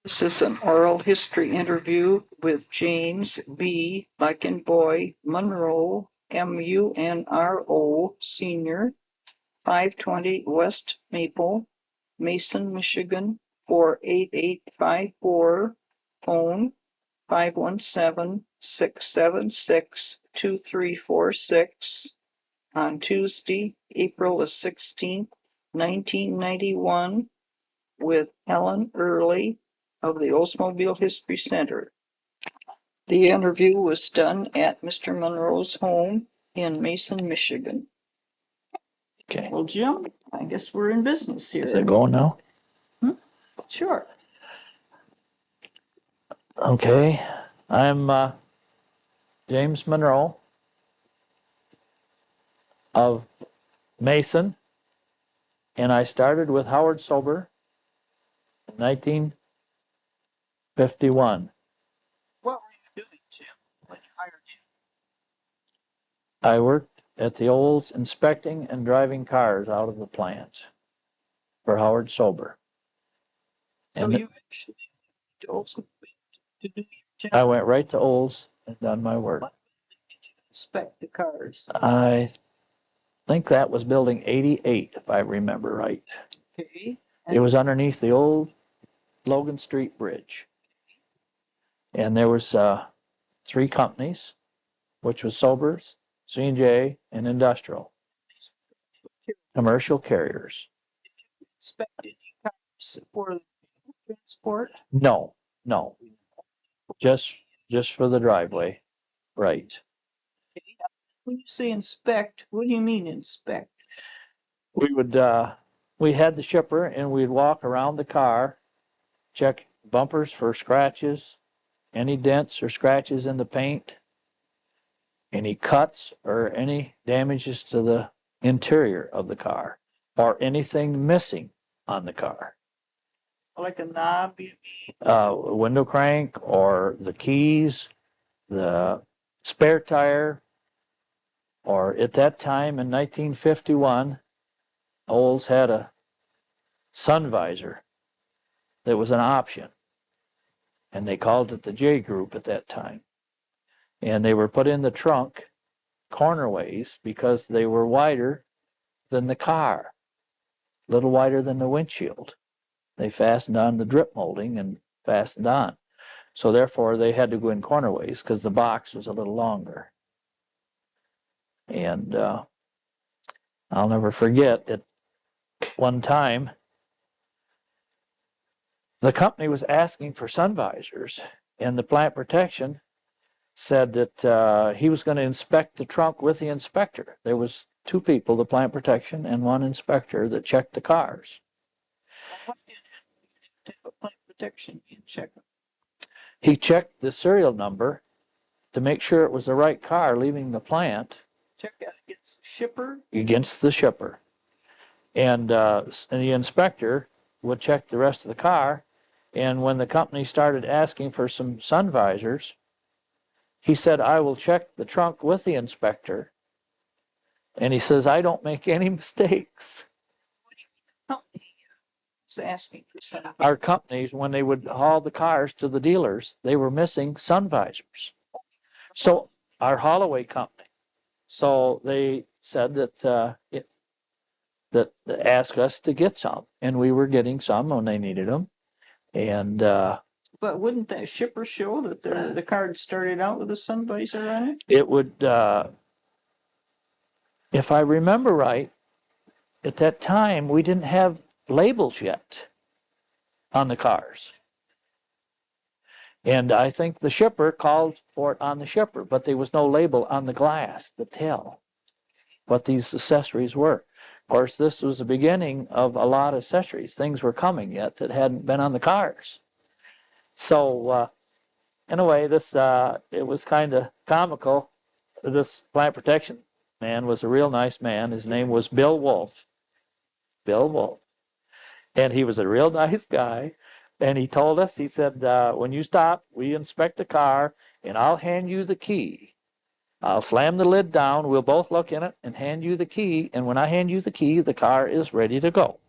This is an oral history interview with James B. like in boy, Munro, Munro, Sr., 520 West Maple, Mason, Michigan, 48854, phone 517-676-2346, on Tuesday, April the 16th, 1991, with Helen Earley of the Oldsmobile History Center. The interview was done at Mr. Munro's home in Mason, Michigan. Okay. Well, Jim, I guess we're in business here. Is it going now? Sure. Okay. I'm James Munro of Mason, and I started with Howard Sober in 1951. What were you doing, Jim, when you hired I worked at the Olds inspecting and driving cars out of the plant for Howard Sober. you? So And you actually also to do your job. I went right to Olds and done my work. What did you inspect the cars? I think that was building 88, if I remember right. Okay. It was underneath the old Logan Street Bridge. And there was 3 companies, which was Sobers, C&J, and Industrial. Commercial carriers. Did you inspect any cars for the transport? No. Just for the driveway. Right. Okay. When you say inspect, what do you mean inspect? We would we had the shipper and we'd walk around the car, check bumpers for scratches, any dents or scratches in the paint, any cuts or any damages to the interior of the car, or anything missing on the car. Like a knob, you Window crank or the keys, the spare tire, or at that time in 1951, Olds had a sun visor that was an option, and they called it the J group at that time. And they were put in the trunk cornerways because they were wider than the car, a little wider than the windshield. They fastened on the drip molding and fastened on. So therefore they had to go in cornerways because the box was a little longer. And I'll never forget at one time the company was asking for sun visors, and the plant protection said that he was going to inspect the trunk with the inspector. There was 2 people, the plant protection and 1 inspector, that checked the cars. what type of plant protection you check? He checked the serial number to make sure it was the right car leaving the plant. Check that against the shipper? Against the shipper. And the inspector would check the rest of the car, and when the company started asking for some sun visors, he said, I will check the trunk with the inspector. And he says, I don't make any mistakes. Company was asking for some. Our companies, when they would haul the cars to the dealers, they were missing sun visors. So our Holloway company. So they said that that asked us to get some, and we were getting some when they needed them. And But wouldn't that shipper show that the card started out with a sun visor on it? it would, if I remember right, at that time we didn't have labels yet on the cars. And I think the shipper called for it on the shipper, but there was no label on the glass to tell what these accessories were. Of course, this was the beginning of a lot of accessories. Things were coming yet that hadn't been on the cars. So anyway, this it was kind of comical. This plant protection man was a real nice man. His name was Bill Wolf. Bill Wolf. And he was a real nice guy. And he told us, he said, when you stop, we inspect the car, and I'll hand you the key. I'll slam the lid down, we'll both look in it, and hand you the key. And when I hand you the key, the car is ready to go.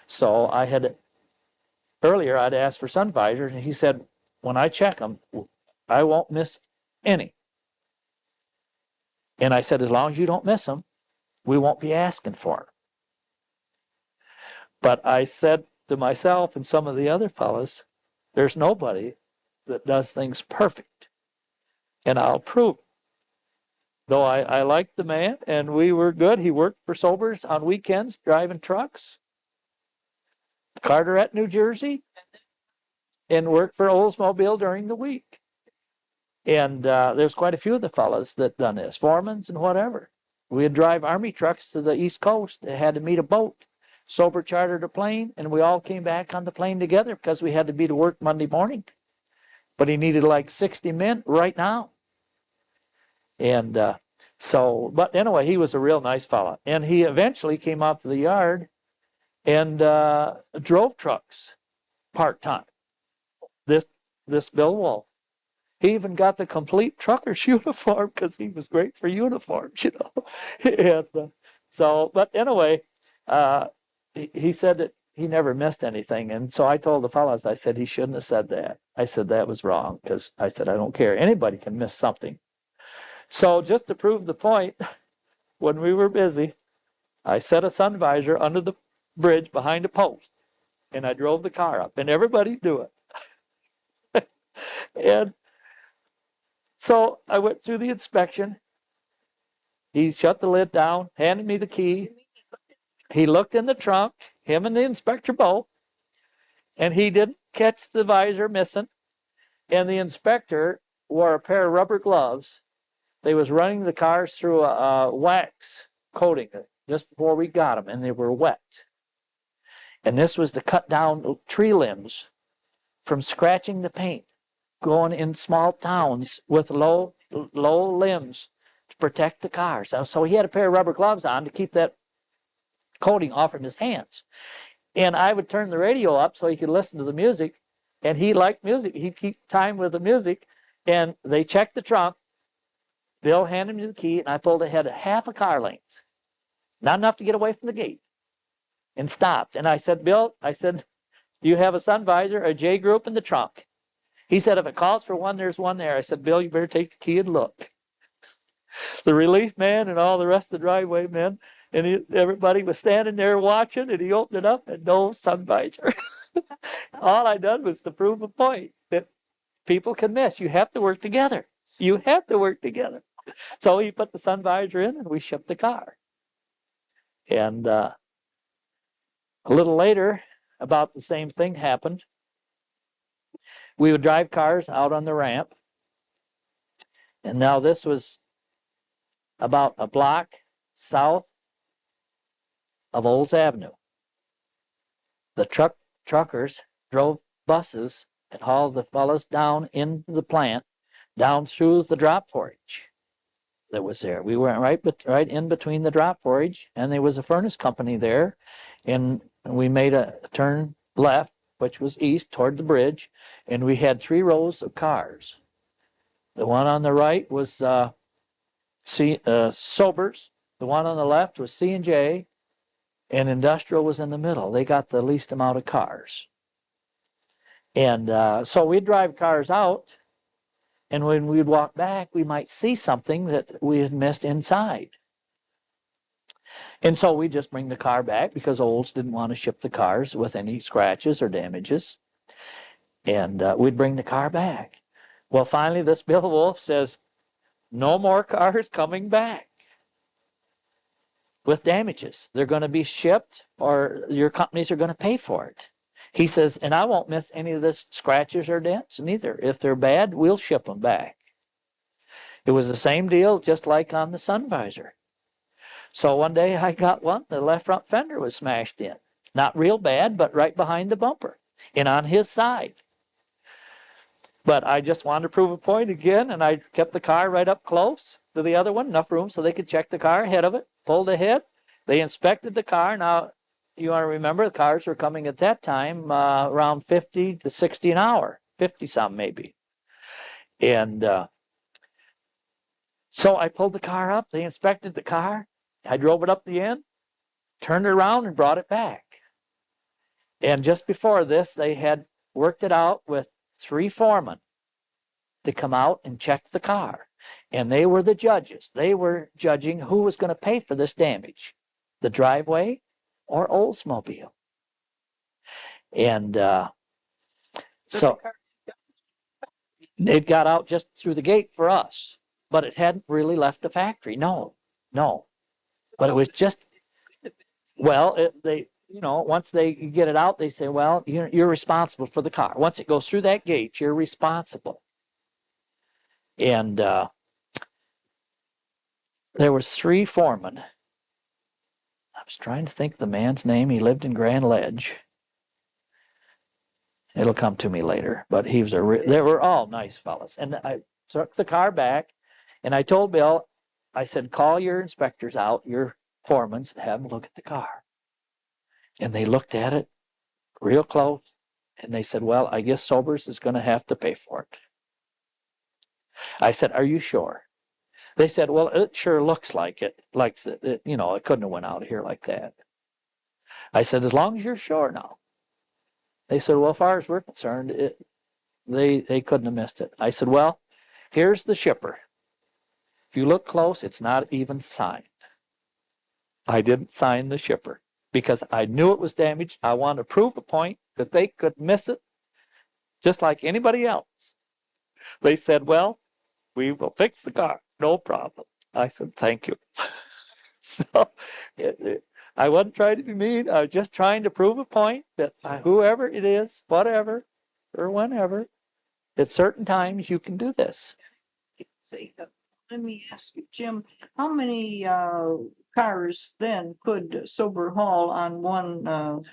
So I had earlier I'd asked for sun visors, and he said, when I check them, I won't miss any. And I said, as long as you don't miss them, we won't be asking for them. But I said to myself and some of the other fellas, there's nobody that does things perfect. And I'll prove it. Though I liked the man, and we were good. He worked for Sobers on weekends, driving trucks. Carteret, New Jersey, and worked for Oldsmobile during the week. And there's quite a few of the fellas that done this, foremans and whatever. We'd drive Army trucks to the East Coast. They had to meet a boat. Sober chartered a plane, and we all came back on the plane together because we had to be to work Monday morning. But he needed like 60 men right now. And but anyway, he was a real nice fella. And he eventually came out to the yard and drove trucks part-time. This Bill Wolf. He even got the complete trucker's uniform because he was great for uniforms, you know. And but anyway, he said that he never missed anything. And so I told the fellows, I said, he shouldn't have said that. I said, that was wrong, because I said, I don't care. Anybody can miss something. So just to prove the point, when we were busy, I set a sun visor under the bridge behind a post, and I drove the car up, and everybody knew it. And so I went through the inspection. He shut the lid down, handed me the key. He looked in the trunk, him and the inspector both, and he didn't catch the visor missing. And the inspector wore a pair of rubber gloves. They was running the cars through a wax coating just before we got them, and they were wet. And this was to cut down tree limbs from scratching the paint, going in small towns with low limbs to protect the cars. So he had a pair of rubber gloves on to keep that coating off of his hands. And I would turn the radio up so he could listen to the music, and he liked music. He'd keep time with the music, and they checked the trunk. Bill handed me the key, and I pulled ahead half a car length, not enough to get away from the gate, and stopped. And I said, Bill, do you have a sun visor, a J group in the trunk? He said, if it calls for one, there's one there. I said, Bill, you better take the key and look. The relief man and all the rest of the driveway men, and everybody was standing there watching, and he opened it up, and no sun visor. All I done was to prove a point that people can miss. You have to work together. You have to work together. So he put the sun visor in, and we shipped the car. And a little later, about the same thing happened. We would drive cars out on the ramp. And now this was about a block south of Olds Avenue. The truckers drove buses and hauled the fellas down into the plant, down through the drop forage that was there. We went right in between the drop forage, and there was a furnace company there, and we made a turn left, which was east toward the bridge, and we had 3 rows of cars. The one on the right was Sobers. The one on the left was C&J, and Industrial was in the middle. They got the least amount of cars. And so we'd drive cars out, and when we'd walk back, we might see something that we had missed inside. And so we'd just bring the car back because Olds didn't want to ship the cars with any scratches or damages. And we'd bring the car back. Well, finally, this Bill Wolf says, no more cars coming back with damages. They're going to be shipped, or your companies are going to pay for it. He says, and I won't miss any of this scratches or dents neither. If they're bad, we'll ship them back. It was the same deal, just like on the sun visor. So one day I got one, the left front fender was smashed in. Not real bad, but right behind the bumper and on his side. But I just wanted to prove a point again, and I kept the car right up close to the other one, enough room so they could check the car ahead of it, pulled ahead. They inspected the car. Now, you want to remember, the cars were coming at that time around 50 to 60 an hour, 50 some maybe. And so I pulled the car up. They inspected the car. I drove it up the end, turned it around, and brought it back. And just before this, they had worked it out with 3 foremen to come out and check the car. And they were the judges. They were judging who was going to pay for this damage, the driveway or Oldsmobile. And so it got out just through the gate for us, but it hadn't really left the factory. No. But it was just, well, they, once they get it out, they say, well, you're responsible for the car. Once it goes through that gate, you're responsible. And there was 3 foremen. I was trying to think of the man's name. He lived in Grand Ledge. It'll come to me later, but he was they were all nice fellas. And I took the car back, and I told Bill, I said, call your inspectors out, your foremen, and have them look at the car. And they looked at it real close, and they said, well, I guess Sobers is going to have to pay for it. I said, are you sure? They said, well, it sure looks like it. Like, it couldn't have went out of here like that. I said, as long as you're sure now. They said, well, as far as we're concerned, they couldn't have missed it. I said, well, here's the shipper. If you look close, it's not even signed. I didn't sign the shipper because I knew it was damaged. I wanted to prove a point that they could miss it just like anybody else. They said, well, we will fix the car. No problem. I said, thank you. So I wasn't trying to be mean. I was just trying to prove a point that whoever it is, whatever, or whenever, at certain times you can do this. Let me ask you, Jim, how many cars then could Sober haul on one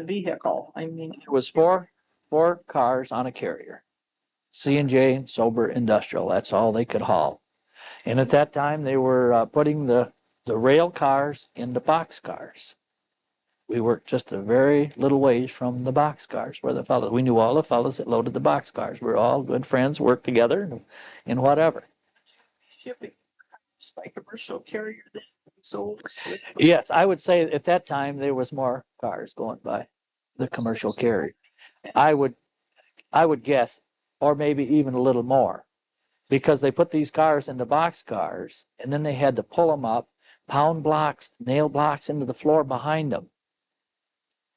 vehicle? I mean, There was four cars on a carrier. C&J and Sober Industrial. That's all they could haul. And at that time, they were putting the rail cars into box cars. We worked just a very little ways from the box cars where the fellas, we knew all the fellas that loaded the box cars. We were all good friends, worked together and whatever. Shipping by commercial carrier then sold. Yes, I would say at that time there was more cars going by the commercial carrier. I would guess, or maybe even a little more, because they put these cars into box cars and then they had to pull them up, pound blocks, nail blocks into the floor behind them.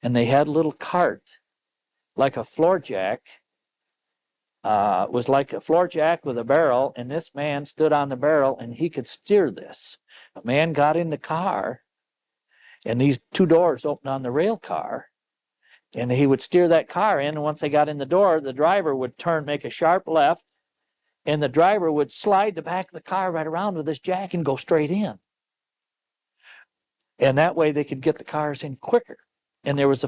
And they had a little cart, like a floor jack. Was like a floor jack with a barrel, and this man stood on the barrel and he could steer this. A man got in the car, and these 2 doors opened on the rail car, and he would steer that car in, and once they got in the door, the driver would make a sharp left, and the driver would slide the back of the car right around with this jack and go straight in. And that way they could get the cars in quicker. And there was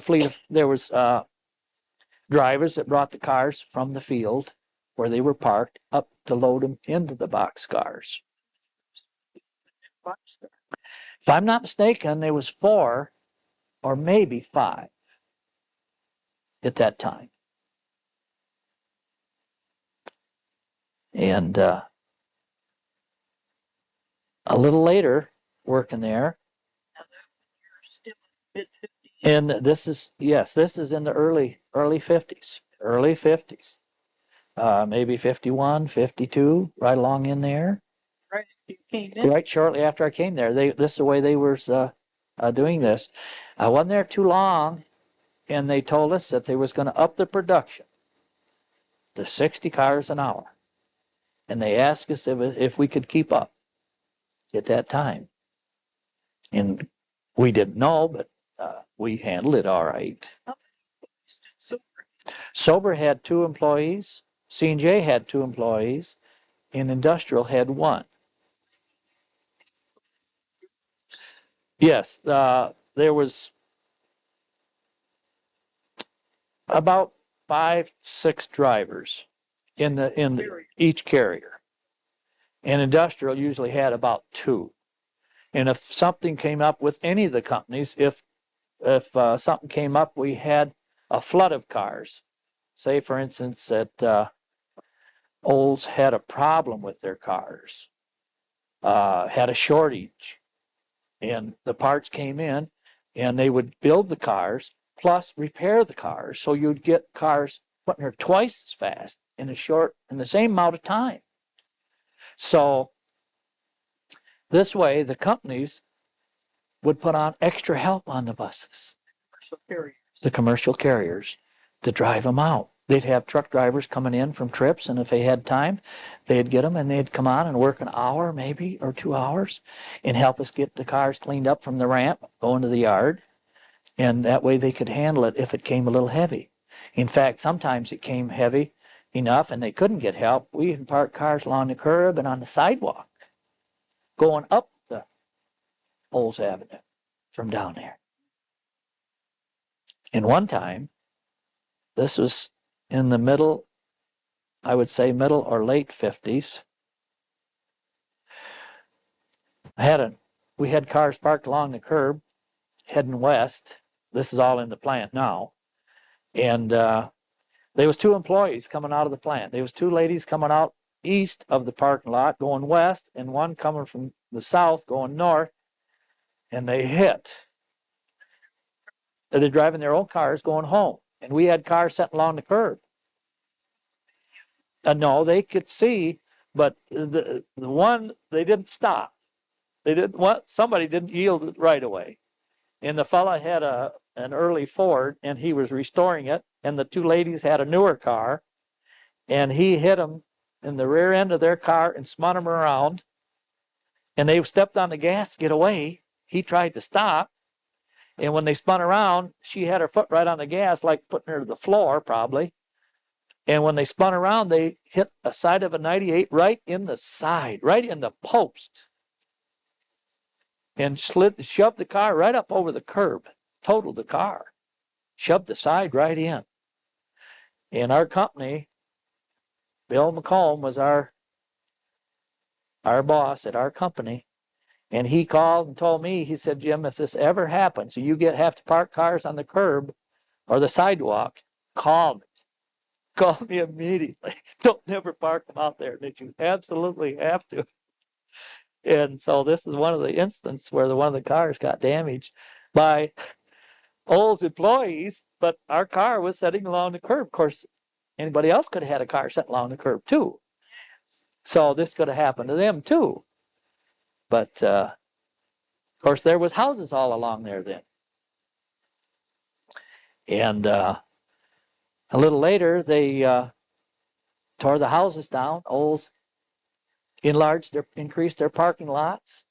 drivers that brought the cars from the field where they were parked up to load them into the box cars. If I'm not mistaken, there was 4 or maybe 5 at that time. And a little later, working there, and this is in the early 50s, maybe 51, 52, right along in there. Right, you came in. Right shortly after I came there. This is the way they were doing this. I wasn't there too long, and they told us that they was going to up the production to 60 cars an hour. And they asked us if we could keep up at that time. And we didn't know, but we handled it all right. Sober had 2 employees. C&J had 2 employees. And Industrial had 1. Yes, there was about 5, 6 drivers in each carrier. And Industrial usually had about 2. And if something came up with any of the companies, if something came up, we had a flood of cars. Say, for instance, that Olds had a problem with their cars, had a shortage, and the parts came in, and they would build the cars, plus repair the cars. So you'd get cars putting her twice as fast in the same amount of time. So this way, the companies would put on extra help on the buses, the commercial carriers, to drive them out. They'd have truck drivers coming in from trips, and if they had time, they'd get them and they'd come on and work an hour maybe or 2 hours and help us get the cars cleaned up from the ramp, go into the yard, and that way they could handle it if it came a little heavy. In fact, sometimes it came heavy enough and they couldn't get help. We even parked cars along the curb and on the sidewalk going up the Olds Avenue from down there. And one time, this was in the middle, I would say middle or late 50s. We had cars parked along the curb heading west. This is all in the plant now. And there was 2 employees coming out of the plant. There was 2 ladies coming out east of the parking lot going west, and one coming from the south going north, and they hit. They're driving their own cars going home, and we had cars sitting along the curb. No, they could see, but the one, they didn't stop. Somebody didn't yield right away. And the fella had an early Ford, and he was restoring it, and the 2 ladies had a newer car, and he hit them in the rear end of their car and spun them around, and they stepped on the gas to get away. He tried to stop, and when they spun around, she had her foot right on the gas, like putting her to the floor, probably. And when they spun around, they hit a side of a 98 right in the side, right in the post, and shoved the car right up over the curb, totaled the car, shoved the side right in. And our company, Bill McComb, was our boss at our company, and he called and told me, he said, Jim, if this ever happens, you have to park cars on the curb or the sidewalk, call me. Call me immediately. Don't never park them out there, that you absolutely have to. And so this is one of the instances where one of the cars got damaged by Olds employees, but our car was sitting along the curb. Of course, anybody else could have had a car sitting along the curb too. So this could have happened to them too. But of course, there was houses all along there then. And a little later, they tore the houses down. Olds increased their parking lots.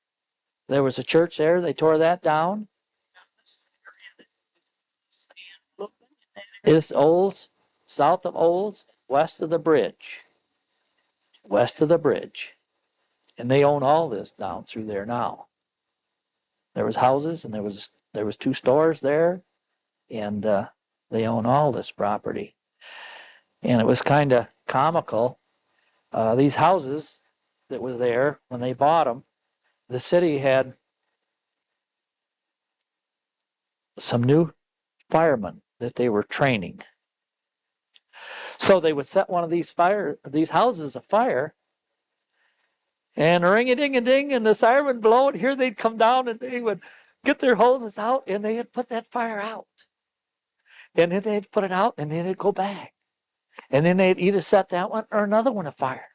There was a church there. They tore that down. It's Olds, south of Olds, west of the bridge. West of the bridge. And they own all this down through there now. There was houses, and there was 2 stores there, and they own all this property. And it was kind of comical. These houses that were there, when they bought them, the city had some new firemen that they were training. So they would set one of these houses afire, and ring-a-ding-a-ding, and the siren would blow, and here they'd come down, and they would get their hoses out, and they'd put that fire out. And then they'd put it out, and then it'd go back. And then they'd either set that one or another one afire.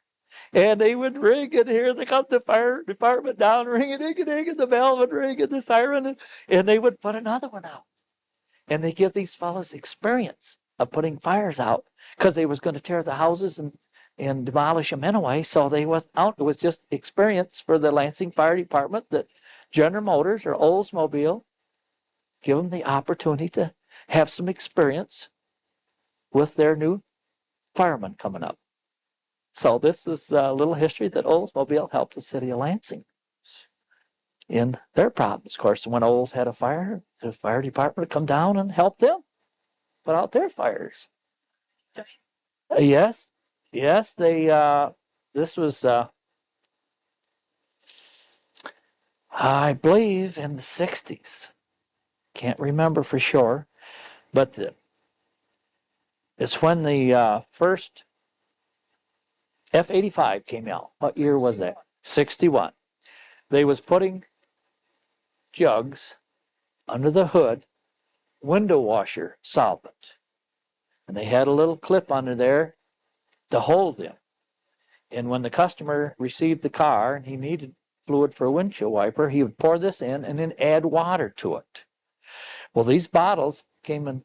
And they would ring, and here they come the fire department down, ring-a-ding-a-ding, and the bell would ring, and the siren, and they would put another one out. And they give these fellas experience of putting fires out, because they was going to tear the houses and demolish them anyway. So they wasn't out. It was just experience for the Lansing Fire Department that General Motors or Oldsmobile give them the opportunity to have some experience with their new firemen coming up. So this is a little history that Oldsmobile helped the city of Lansing in their problems. Of course, when Olds had a fire, the fire department would come down and help them put out their fires. Yes, they, this was, I believe, in the 60s. Can't remember for sure, but it's when the first F-85 came out. What year was that? 61. They was putting jugs under the hood window washer solvent. And they had a little clip under there to hold them. And when the customer received the car and he needed fluid for a windshield wiper, he would pour this in and then add water to it. Well, these bottles came in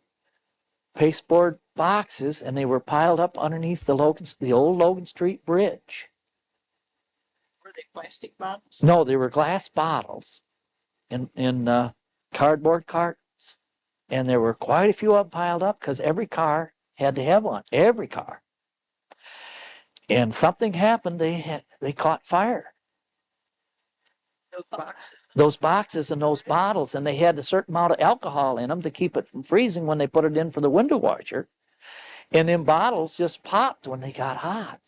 pasteboard boxes, and they were piled up underneath the old Logan Street Bridge. Were they plastic bottles? No, they were glass bottles in cardboard cartons. And there were quite a few of them piled up because every car had to have one. Every car. And something happened. They caught fire. Those boxes. Those boxes and those bottles, and they had a certain amount of alcohol in them to keep it from freezing when they put it in for the window washer. And them bottles just popped when they got hot.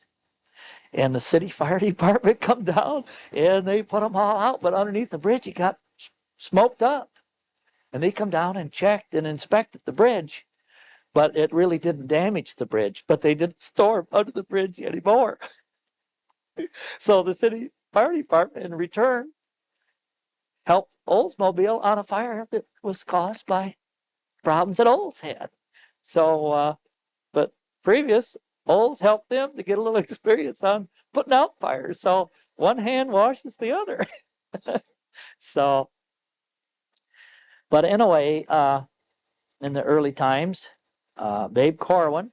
And the city fire department come down and they put them all out, but underneath the bridge it got smoked up. And they come down and checked and inspected the bridge, but it really didn't damage the bridge, but they didn't store them under the bridge anymore. So the city fire department in return helped Oldsmobile on a fire that was caused by problems that Olds had. So, but previous, Olds helped them to get a little experience on putting out fires. So one hand washes the other. So, but anyway, in the early times, Babe Corwin,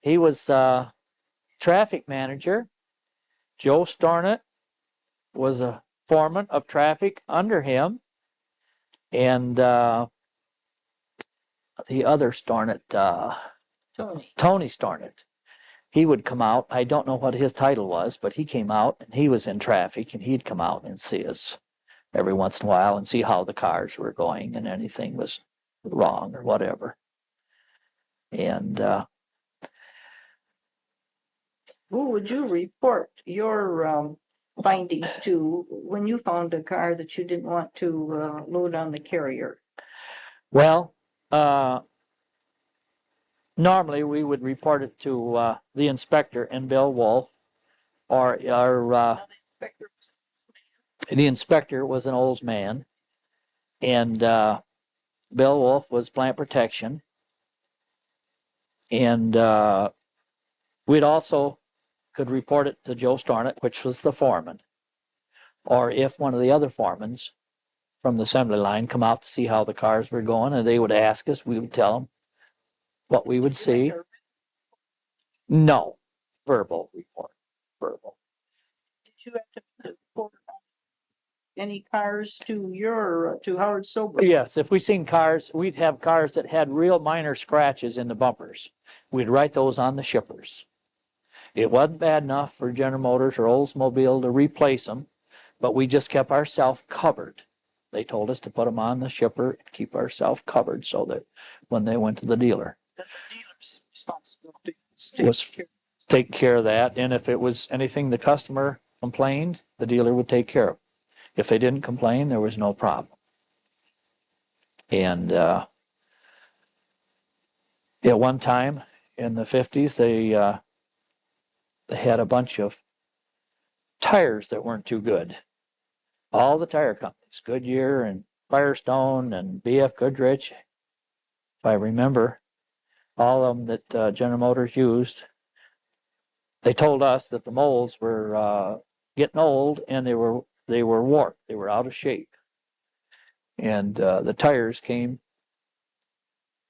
he was traffic manager. Joe Stornett was a foreman of traffic under him, and the other Stornett, Tony Stornett, he would come out. I don't know what his title was, but he came out and he was in traffic, and he'd come out and see us every once in a while and see how the cars were going and anything was wrong or whatever. And Who would you report your findings to when you found a car that you didn't want to load on the carrier? well, normally we would report it to the inspector and Bill Wolf, or the inspector was an Olds man, and Bill Wolf was plant protection, and we'd also could report it to Joe Stornett, which was the foreman, or if one of the other foremans from the assembly line come out to see how the cars were going, and they would ask us, we would tell them what we would see. No, verbal report, verbal. Did you have to report any cars to Howard Sober? Yes, if we seen cars, we'd have cars that had real minor scratches in the bumpers. We'd write those on the shippers. It wasn't bad enough for General Motors or Oldsmobile to replace them, but we just kept ourselves covered. They told us to put them on the shipper and keep ourselves covered so that when they went to the dealer, The dealer's responsibility was take care of that. And if it was anything the customer complained, the dealer would take care of it. If they didn't complain, there was no problem. And at one time in the 50s, they had a bunch of tires that weren't too good. All the tire companies, Goodyear and Firestone and BF Goodrich, if I remember, all of them that General Motors used, they told us that the molds were getting old and they were warped. They were out of shape. And the tires came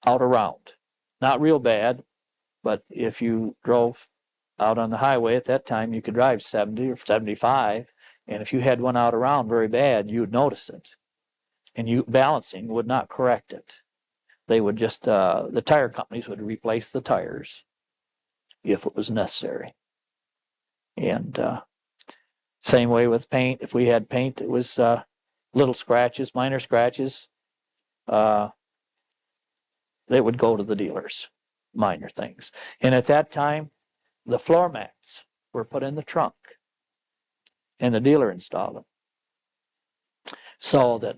out around. Not real bad, but if you drove out on the highway at that time, you could drive 70 or 75. And if you had one out around very bad, you would notice it. And balancing would not correct it. They would just, the tire companies would replace the tires if it was necessary. And same way with paint. If we had paint that was little scratches, minor scratches, they would go to the dealers, minor things. And at that time, the floor mats were put in the trunk and the dealer installed them so that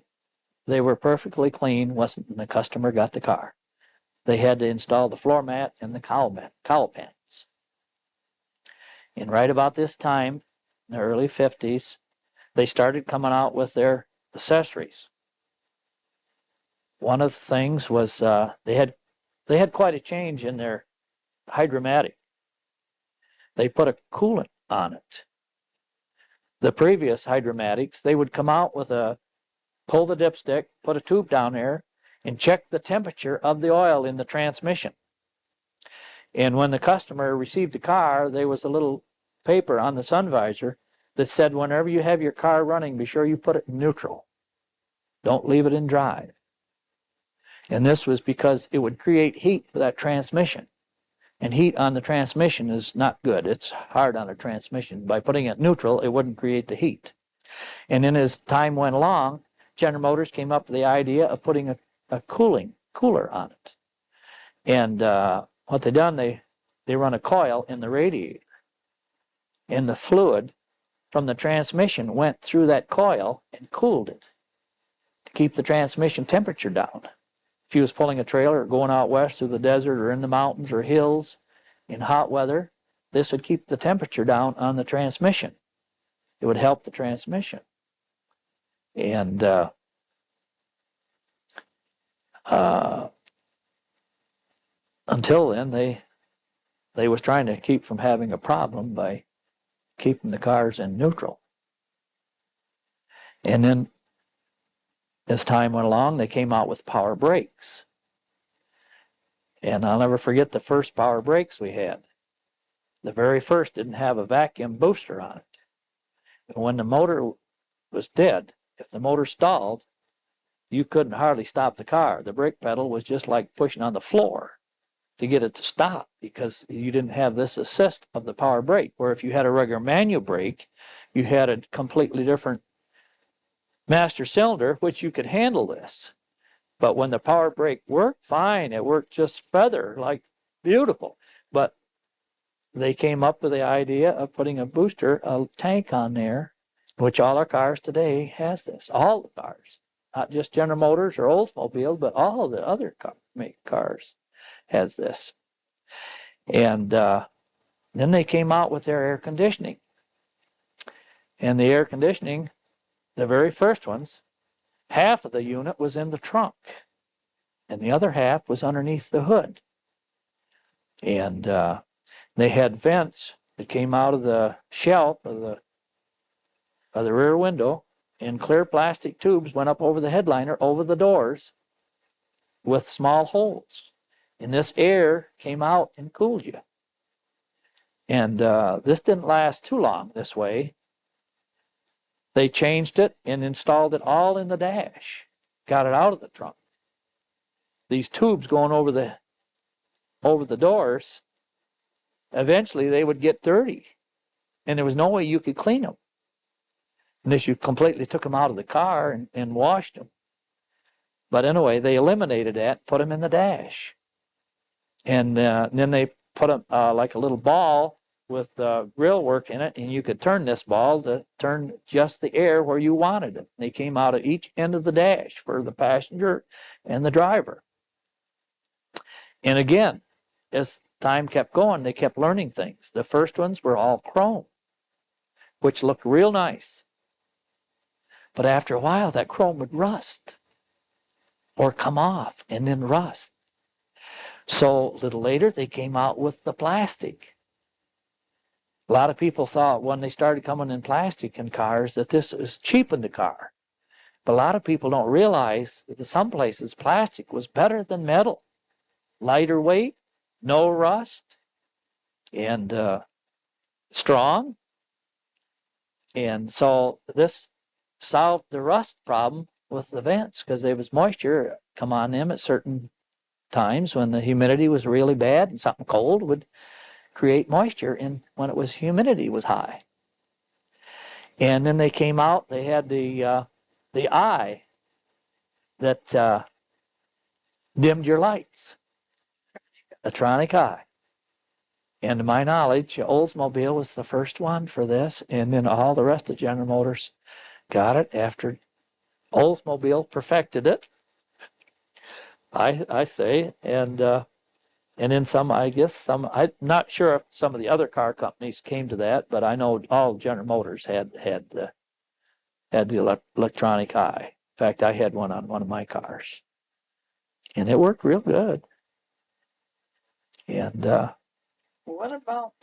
they were perfectly clean when the customer got the car. They had to install the floor mat and the cowl pans. And right about this time, in the early 50s, they started coming out with their accessories. one of the things was they had quite a change in their hydromatic. They put a coolant on it. The previous hydromatics, they would come out with pull the dipstick, put a tube down there, and check the temperature of the oil in the transmission. And when the customer received the car, there was a little paper on the sun visor that said, whenever you have your car running, be sure you put it in neutral. Don't leave it in drive. And this was because it would create heat for that transmission. And heat on the transmission is not good. It's hard on a transmission. By putting it neutral, it wouldn't create the heat. And then as time went along, General Motors came up with the idea of putting a cooler on it. And what they done, they run a coil in the radiator. And the fluid from the transmission went through that coil and cooled it to keep the transmission temperature down. If you was pulling a trailer or going out west through the desert or in the mountains or hills in hot weather, this would keep the temperature down on the transmission. It would help the transmission. And until then, they was trying to keep from having a problem by keeping the cars in neutral. And then as time went along, they came out with power brakes. And I'll never forget the first power brakes we had. The very first didn't have a vacuum booster on it. And when the motor was dead, if the motor stalled, you couldn't hardly stop the car. The brake pedal was just like pushing on the floor to get it to stop, because you didn't have this assist of the power brake. Where if you had a regular manual brake, you had a completely different master cylinder, which you could handle this. But when the power brake worked, fine, it worked just feather, like beautiful. But they came up with the idea of putting a booster, a tank on there, which all our cars today has this. All the cars, not just General Motors or Oldsmobile, but all the other cars has this. And then they came out with their air conditioning. And the air conditioning, the very first ones, half of the unit was in the trunk, and the other half was underneath the hood. And they had vents that came out of the shelf of the rear window, and clear plastic tubes went up over the headliner, over the doors, with small holes. And this air came out and cooled you. And this didn't last too long this way. They changed it and installed it all in the dash, got it out of the trunk. These tubes going over the doors, eventually they would get dirty, and there was no way you could clean them unless you completely took them out of the car and washed them. But anyway, they eliminated that, put them in the dash. And then they put them like a little ball with grill work in it, and you could turn this ball to turn just the air where you wanted it. They came out at each end of the dash for the passenger and the driver. And again, as time kept going, they kept learning things. The first ones were all chrome, which looked real nice. But after a while, that chrome would rust or come off and then rust. So a little later, they came out with the plastic. A lot of people thought when they started coming in plastic in cars that this was cheapened the car. But a lot of people don't realize that in some places plastic was better than metal. Lighter weight, no rust, and strong. And so this solved the rust problem with the vents, because there was moisture come on them at certain times when the humidity was really bad, and something cold would create moisture in when humidity was high. And then they came out, they had the eye that dimmed your lights, electronic eye. And to my knowledge, Oldsmobile was the first one for this, and then all the rest of General Motors got it after Oldsmobile perfected it, I say, and then some, I guess some, I'm not sure if some of the other car companies came to that, but I know all General Motors had the electronic eye. In fact, I had one on one of my cars. And it worked real good. And What about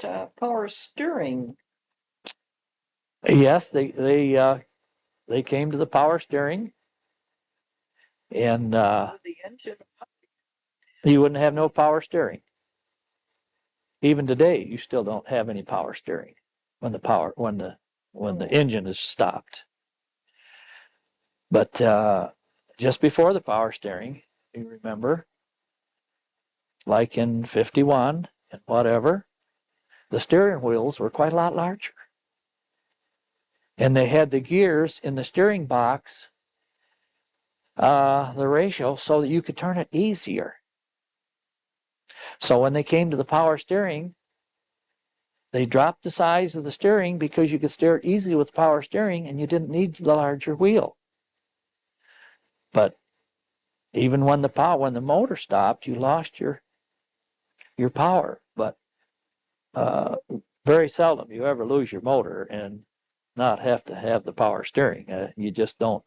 power steering? yes, they came to the power steering, and The engine. you wouldn't have no power steering. Even today, you still don't have any power steering when the engine is stopped. But just before the power steering, you remember, like in 51 and whatever, the steering wheels were quite a lot larger. And they had the gears in the steering box, the ratio, so that you could turn it easier. So when they came to the power steering, they dropped the size of the steering because you could steer it easily with power steering and you didn't need the larger wheel. But even when the motor stopped, you lost your power. But very seldom you ever lose your motor and not have to have the power steering. You just don't.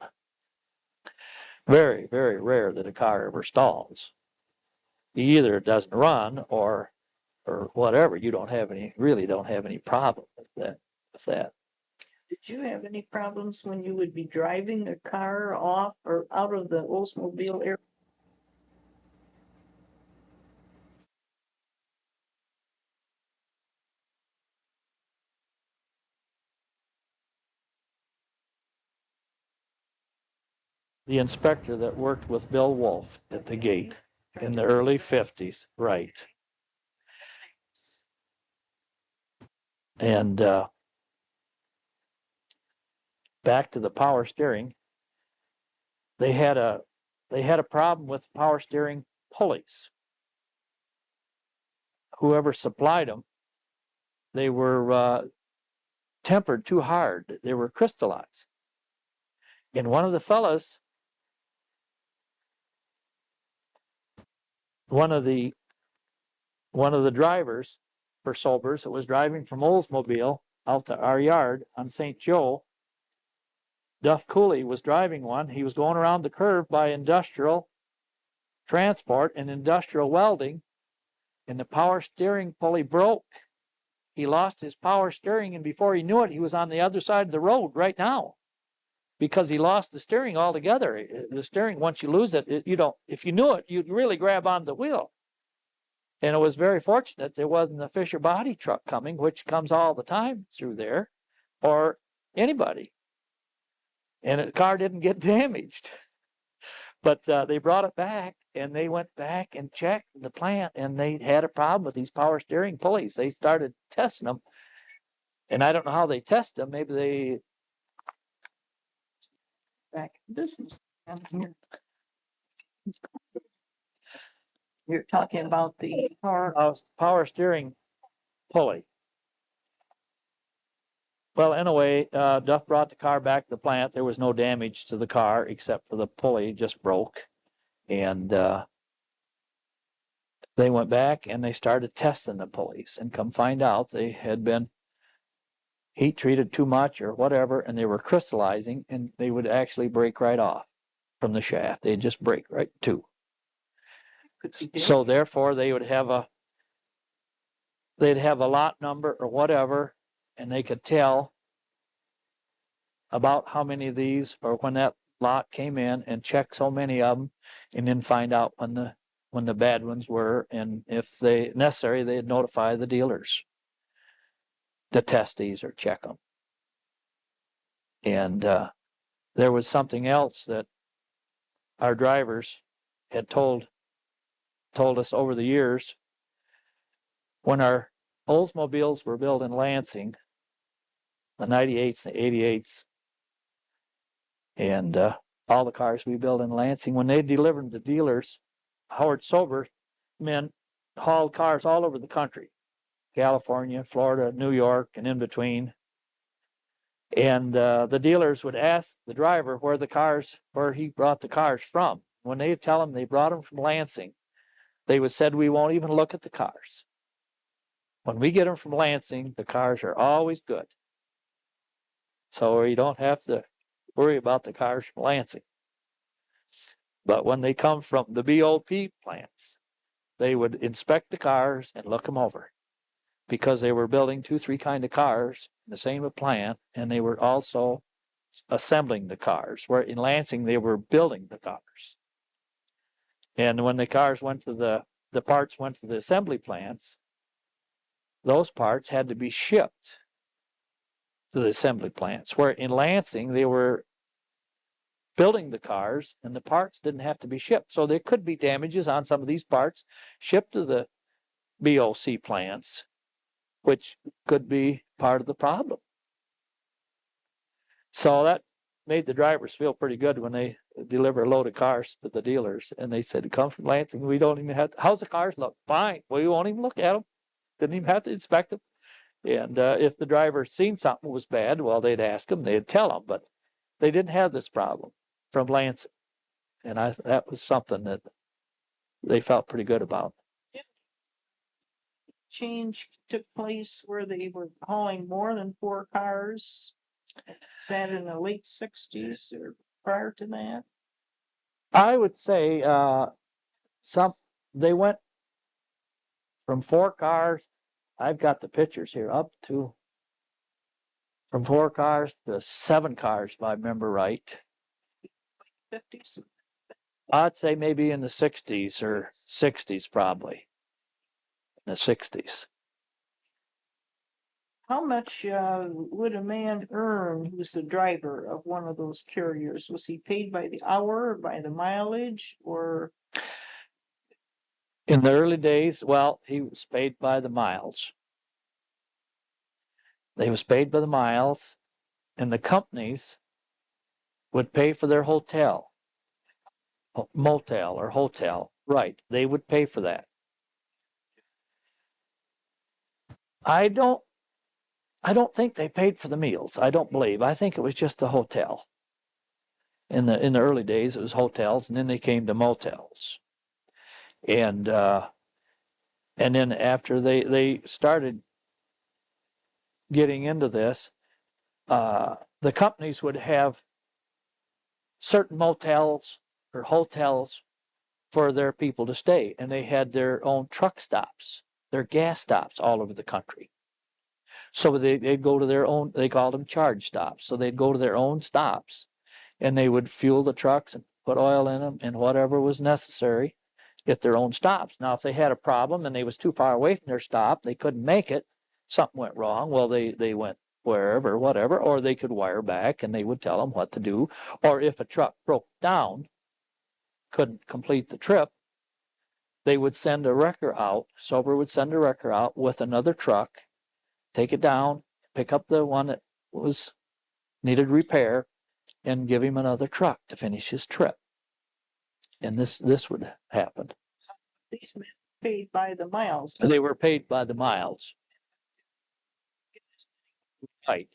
Very, very rare that a car ever stalls. Either it doesn't run or whatever. You really don't have any problem with that. Did you have any problems when you would be driving a car off or out of the Oldsmobile area? The inspector that worked with Bill Wolf at the gate in the early 50s, right. And back to the power steering, they had a problem with power steering pulleys. Whoever supplied them, they were tempered too hard. They were crystallized. And one of the drivers for Sobers that was driving from Oldsmobile out to our yard on St. Joe, Duff Cooley was driving one. He was going around the curve by industrial transport and industrial welding, and the power steering pulley broke. He lost his power steering, and before he knew it, he was on the other side of the road right now because he lost the steering altogether. The steering, once you lose it, you don't. If you knew it, you'd really grab onto the wheel. And it was very fortunate there wasn't a Fisher body truck coming, which comes all the time through there, or anybody. And the car didn't get damaged. But they brought it back, and they went back and checked the plant, and they had a problem with these power steering pulleys. They started testing them, and I don't know how they test them. Maybe they Back in business. Here. You're talking about the power steering pulley. Well, anyway, Duff brought the car back to the plant. There was no damage to the car except for the pulley just broke. And they went back and they started testing the pulleys, and come find out they had been heat treated too much or whatever, and they were crystallizing, and they would actually break right off from the shaft. They'd just break right too. So therefore they'd have a lot number or whatever, and they could tell about how many of these or when that lot came in and check so many of them, and then find out when the bad ones were, and if they necessary, they'd notify the dealers to test these or check them. And there was something else that our drivers had told us over the years. When our Oldsmobiles were built in Lansing, the 98s and 88s, and all the cars we built in Lansing, when they delivered them to dealers, Howard Sober men hauled cars all over the country, California, Florida, New York, and in between. And the dealers would ask the driver where he brought the cars from. When they tell them they brought them from Lansing, they would said, "We won't even look at the cars. When we get them from Lansing, the cars are always good. So you don't have to worry about the cars from Lansing." But when they come from the BOP plants, they would inspect the cars and look them over, because they were building 2, 3 kind of cars in the same plant, and they were also assembling the cars. Where in Lansing, they were building the cars. And when the cars went to the parts went to the assembly plants, those parts had to be shipped to the assembly plants. Where in Lansing, they were building the cars and the parts didn't have to be shipped. So there could be damages on some of these parts shipped to the BOC plants, which could be part of the problem. So that made the drivers feel pretty good when they deliver a load of cars to the dealers, and they said, "It comes from Lansing. We don't even have. How's the cars look? Fine. We won't even look at them. Didn't even have to inspect them." And if the driver seen something was bad, well, they'd ask them. They'd tell them, but they didn't have this problem from Lansing, and that was something that they felt pretty good about. Change took place where they were hauling more than 4 cars. Is that in the late 60s or prior to that? I would say they went from 4 cars. I've got the pictures here up to from 4 cars to 7 cars, if I remember right. 50s. I'd say maybe in the 60s or 60s, probably. In the 60s. How much would a man earn who's the driver of one of those carriers? Was he paid by the hour, by the mileage, or? In the early days, well, he was paid by the miles. They was paid by the miles, and the companies would pay for their hotel, motel or hotel. Right, they would pay for that. I don't think they paid for the meals. I don't believe. I think it was just a hotel. In the early days, it was hotels, and then they came to motels. And then after they started getting into this, the companies would have certain motels or hotels for their people to stay, and they had their own truck stops, their gas stops all over the country. So they'd go to their own, they called them charge stops. So they'd go to their own stops, and they would fuel the trucks and put oil in them and whatever was necessary at their own stops. Now, if they had a problem and they was too far away from their stop, they couldn't make it, something went wrong, well, they went wherever, whatever, or they could wire back and they would tell them what to do. Or if a truck broke down, couldn't complete the trip, they would send a wrecker out. Sober would send a wrecker out with another truck, take it down, pick up the one that was needed repair, and give him another truck to finish his trip. And this would happen. These men paid by the miles. They were paid by the miles. Right.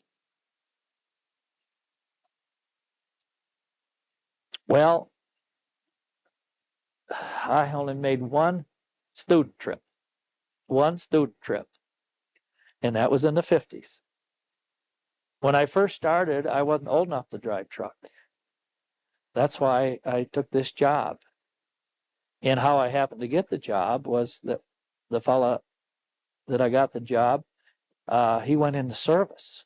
Well, I only made one student trip, and that was in the 50s. When I first started, I wasn't old enough to drive truck. That's why I took this job. And how I happened to get the job was that the fella that I got the job, he went into service.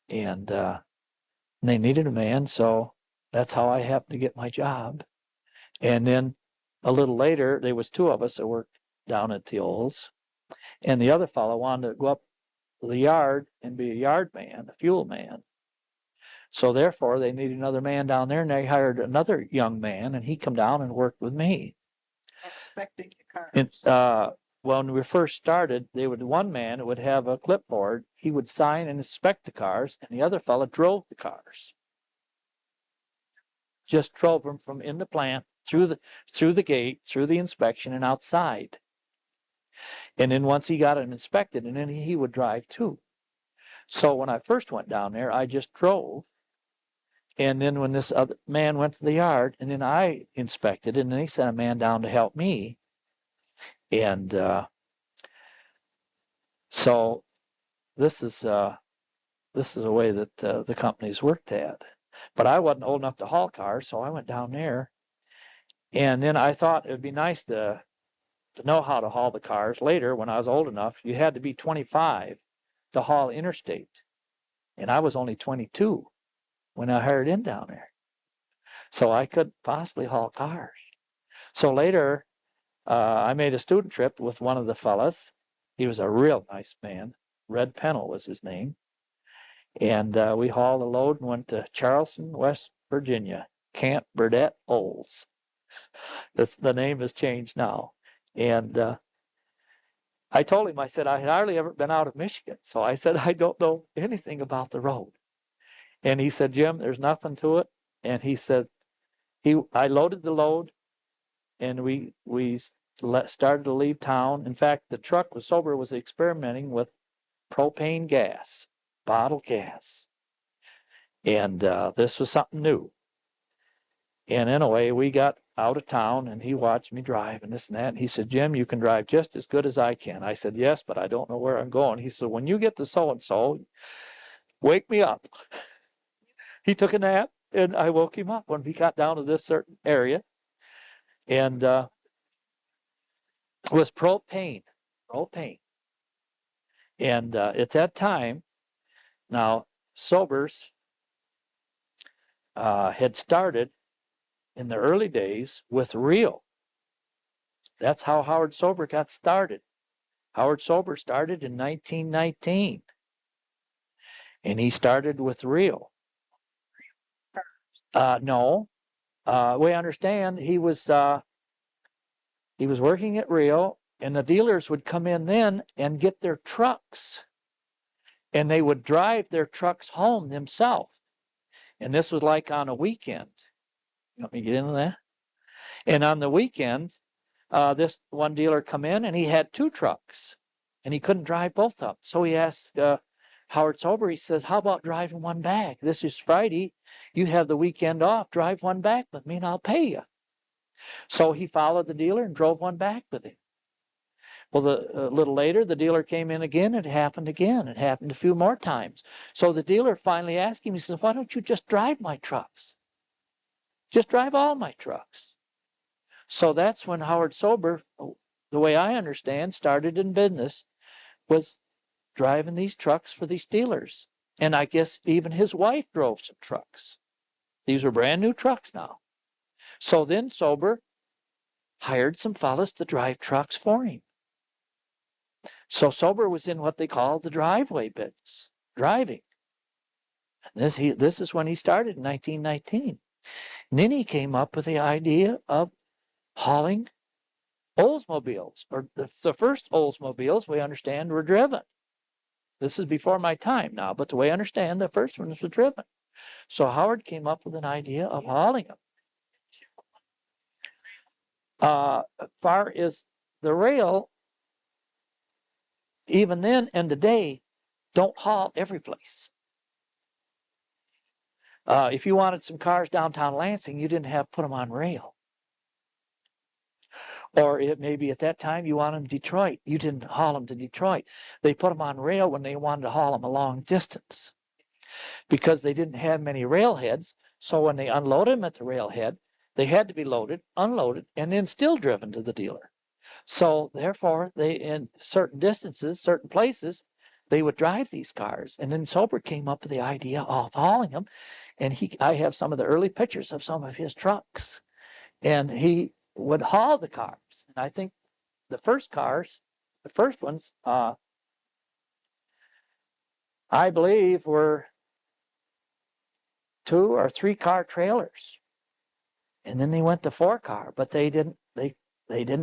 And they needed a man, so that's how I happened to get my job. And then a little later, there was 2 of us that worked down at the Olds, and the other fellow wanted to go up to the yard and be a yard man, a fuel man. So therefore, they needed another man down there, and they hired another young man, and he come down and worked with me. Inspecting the cars. And when we first started, one man would have a clipboard. He would sign and inspect the cars, and the other fellow drove the cars. Just drove them from in the plant through the gate, through the inspection, and outside. And then once he got them inspected, and then he would drive too. So when I first went down there, I just drove. And then when this other man went to the yard, and then I inspected, and then he sent a man down to help me. And so this is a way that the companies worked at. But I wasn't old enough to haul cars, so I went down there. And then I thought it'd be nice to know how to haul the cars. Later, when I was old enough, you had to be 25 to haul interstate. And I was only 22 when I hired in down there. So I couldn't possibly haul cars. So later, I made a student trip with one of the fellas. He was a real nice man. Red Pennell was his name. And we hauled a load and went to Charleston, West Virginia, Camp Burdette Olds. The name has changed now. And I told him, I said, I had hardly ever been out of Michigan. So I said, I don't know anything about the road. And he said, Jim, there's nothing to it. And he said, I loaded the load and we started to leave town. In fact, the truck was experimenting with propane gas, bottled gas. And this was something new. And anyway, we got out of town and he watched me drive and this and that. And he said, Jim, you can drive just as good as I can. I said, yes, but I don't know where I'm going. He said, when you get to so-and-so, wake me up. He took a nap and I woke him up when we got down to this certain area. And it was propane. And at that time, now sobers had started in the early days with reel. That's how Howard Sober got started. Howard Sober started in 1919. And he started with reel. No. We understand he was working at reel, and the dealers would come in then and get their trucks. And they would drive their trucks home themselves. And this was like on a weekend. You want me to get into that? And on the weekend, this one dealer come in and he had 2 trucks and he couldn't drive both of them. So he asked Howard Sober, he says, how about driving one back? This is Friday. You have the weekend off. Drive one back with me and I'll pay you. So he followed the dealer and drove one back with him. Well, a little later, the dealer came in again. It happened again. It happened a few more times. So the dealer finally asked him, he says, why don't you just drive my trucks? Just drive all my trucks. So that's when Howard Sober, the way I understand, started in business, was driving these trucks for these dealers. And I guess even his wife drove some trucks. These were brand new trucks now. So then Sober hired some fellas to drive trucks for him. So Sober was in what they call the driveway business, driving. And this is when he started in 1919. And then he came up with the idea of hauling Oldsmobiles, or the first Oldsmobiles we understand were driven. This is before my time now, but the way I understand, the first ones were driven. So Howard came up with an idea of hauling them. Far as the rail, even then and today, don't haul every place. If you wanted some cars downtown Lansing, you didn't have to put them on rail. Or it maybe at that time you wanted them to Detroit. You didn't haul them to Detroit. They put them on rail when they wanted to haul them a long distance because they didn't have many railheads. So when they unloaded them at the railhead, they had to be loaded, unloaded, and then still driven to the dealer. So therefore, they in certain distances, certain places, they would drive these cars. And then Sober came up with the idea of hauling them. And I have some of the early pictures of some of his trucks. And he would haul the cars. And I think the first ones, I believe were 2 or 3 car trailers. And then they went to 4 car, but they didn't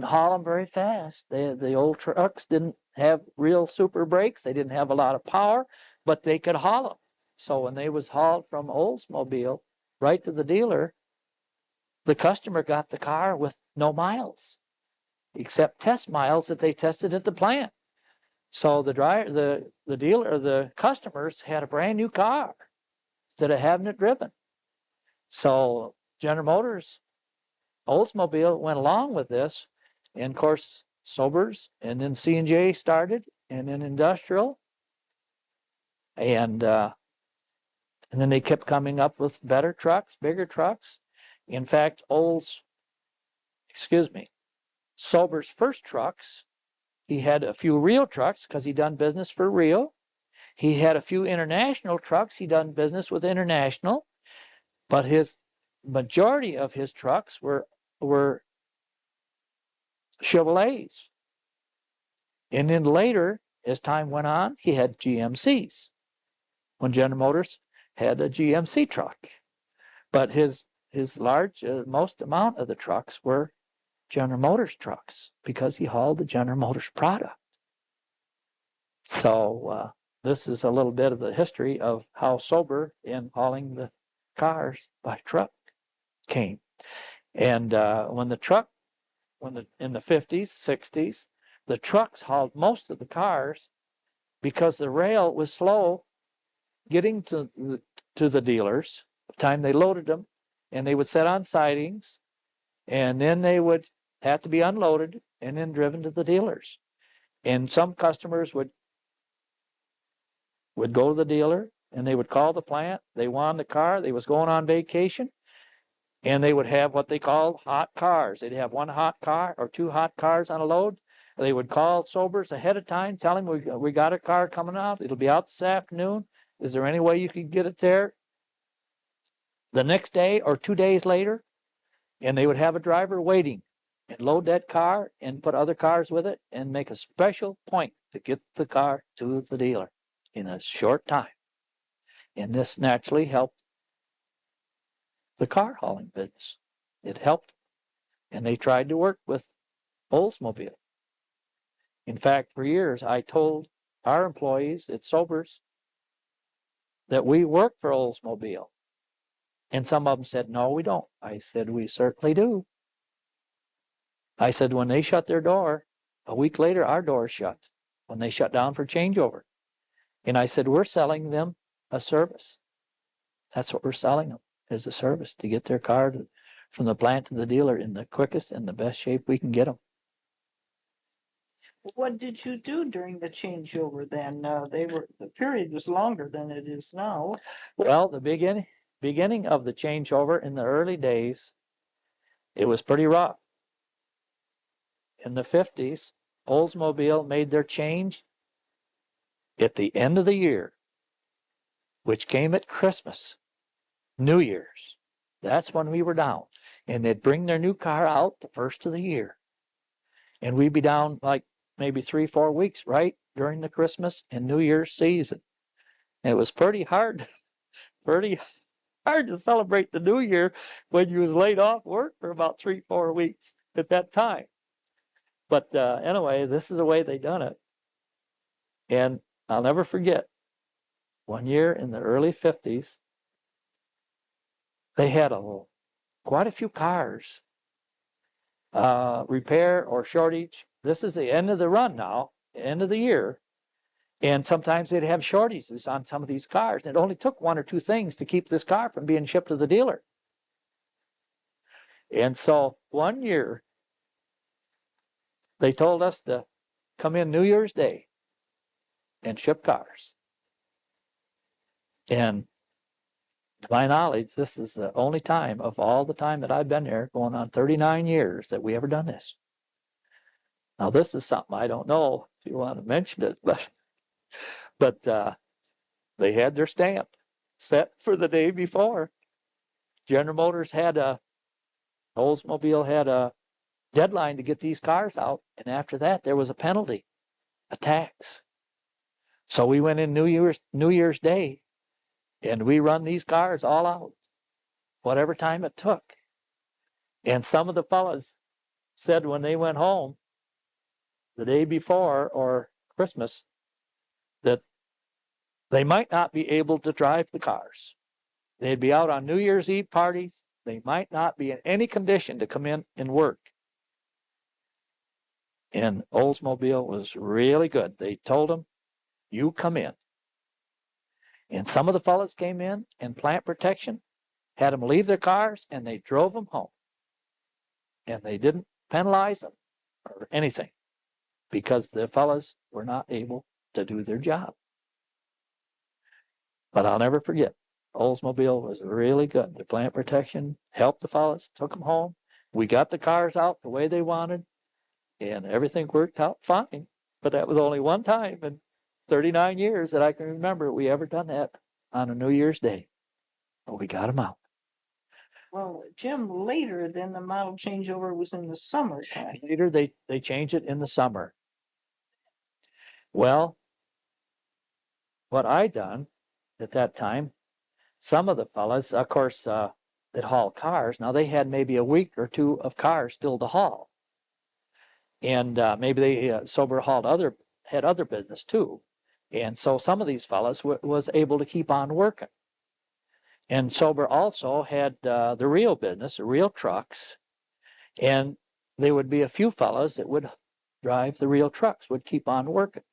haul them very fast. The old trucks didn't have real super brakes. They didn't have a lot of power, but they could haul them. So when they was hauled from Oldsmobile right to the dealer, the customer got the car with no miles, except test miles that they tested at the plant. So the dealer, the customers had a brand new car instead of having it driven. So General Motors, Oldsmobile went along with this, and of course Sobers, and then C&J started, and then Industrial, and And then they kept coming up with better trucks, bigger trucks. In fact, Sober's first trucks, he had a few real trucks because he done business for real. He had a few international trucks. He done business with international, but his majority of his trucks were Chevrolets. And then later, as time went on, he had GMCs when General Motors had a GMC truck. But his large, most amount of the trucks were General Motors trucks because he hauled the General Motors product. So this is a little bit of the history of how Sober in hauling the cars by truck came. And in the 50s, 60s, the trucks hauled most of the cars because the rail was slow getting to the dealers the time they loaded them, and they would set on sidings, and then they would have to be unloaded and then driven to the dealers. And some customers would go to the dealer and they would call the plant. They wanted the car. They was going on vacation, and they would have what they called hot cars. They'd have one hot car or two hot cars on a load. They would call Sobers ahead of time, tell him we got a car coming out. It'll be out this afternoon. Is there any way you could get it there the next day or 2 days later? And they would have a driver waiting and load that car and put other cars with it and make a special point to get the car to the dealer in a short time. And this naturally helped the car hauling business. It helped. And they tried to work with Oldsmobile. In fact, for years, I told our employees at Sobers that we work for Oldsmobile. And some of them said, no, we don't. I said, we certainly do. I said, when they shut their door, a week later, our door shut when they shut down for changeover. And I said, we're selling them a service. That's what we're selling them, is a service to get their car from the plant to the dealer in the quickest and the best shape we can get them. What did you do during the changeover then? The period was longer than it is now. Well, the beginning of the changeover in the early days, it was pretty rough. In the 50s, Oldsmobile made their change at the end of the year, which came at Christmas, New Year's. That's when we were down. And they'd bring their new car out the first of the year. And we'd be down like maybe 3-4 weeks, right, during the Christmas and New Year's season. And it was pretty hard to celebrate the New Year when you was laid off work for about 3-4 weeks at that time. But anyway, this is the way they done it. And I'll never forget, one year in the early 50s, they had quite a few cars repair or shortage. This is the end of the run now, end of the year. And sometimes they'd have shortages on some of these cars. It only took 1 or 2 things to keep this car from being shipped to the dealer. And so one year, they told us to come in New Year's Day and ship cars. And to my knowledge, this is the only time of all the time that I've been there, going on 39 years, that we ever done this. Now, this is something I don't know if you want to mention it, but they had their stamp set for the day before. General Motors Oldsmobile had a deadline to get these cars out, and after that, there was a penalty, a tax. So we went in New Year's Day, and we run these cars all out, whatever time it took. And some of the fellas said when they went home the day before or Christmas that they might not be able to drive the cars. They'd be out on New Year's Eve parties. They might not be in any condition to come in and work. And Oldsmobile was really good. They told them, you come in. And some of the fellas came in plant protection, had them leave their cars, and they drove them home. And they didn't penalize them or anything because the fellas were not able to do their job. But I'll never forget, Oldsmobile was really good. The plant protection helped the fellas, took them home. We got the cars out the way they wanted, and everything worked out fine. But that was only one time in 39 years that I can remember we ever done that on a New Year's Day. But we got them out. Well, Jim, later then the model changeover was in the summertime. Later, they changed it in the summer. Well, what I done at that time, some of the fellas, of course, that haul cars, now they had maybe a week or two of cars still to haul. And maybe they sober had other business too. And so some of these fellas was able to keep on working. And sober also had the real business, the real trucks. And there would be a few fellas that would drive the real trucks, would keep on working.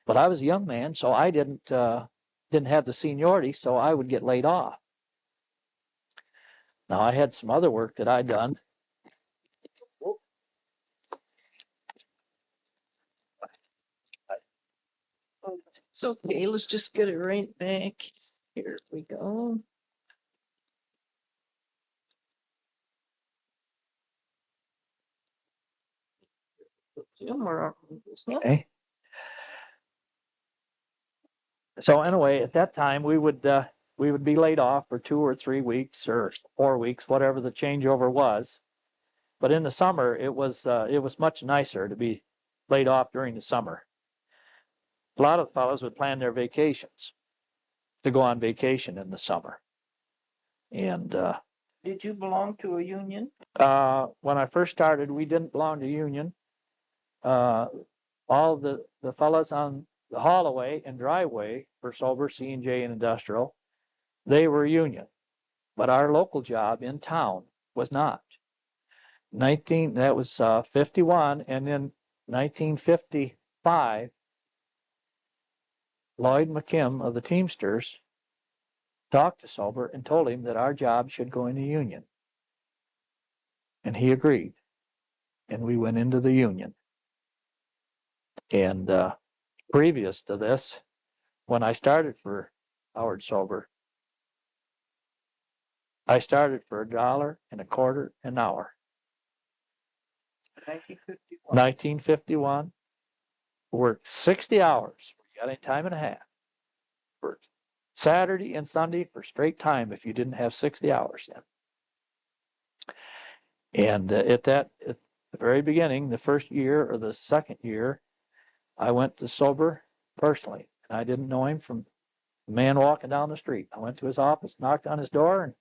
But I was a young man, so I didn't have the seniority, so I would get laid off. Now I had some other work that I'd done. It's okay, let's just get it right back. Here we go. Jim, we're Okay. So anyway, at that time we would be laid off for 2 or 3 weeks or 4 weeks, whatever the changeover was. But in the summer, it was much nicer to be laid off during the summer. A lot of fellows would plan their vacations to go on vacation in the summer. And did you belong to a union? when I first started, we didn't belong to a union. All the fellows on the haulaway and driveway for sober, C&J, and industrial, they were union. But our local job in town was not. That was 51, and then 1955, Lloyd McKim of the Teamsters talked to Sober and told him that our job should go in the union. And he agreed. And we went into the union. And previous to this, when I started for Howard Sober, I started for $1.25 an hour. 1951. Worked 60 hours. We got any time and a half. Worked Saturday and Sunday for straight time if you didn't have 60 hours in. And at the very beginning, the first year or the second year, I went to Sober personally. And I didn't know him from a man walking down the street. I went to his office, knocked on his door,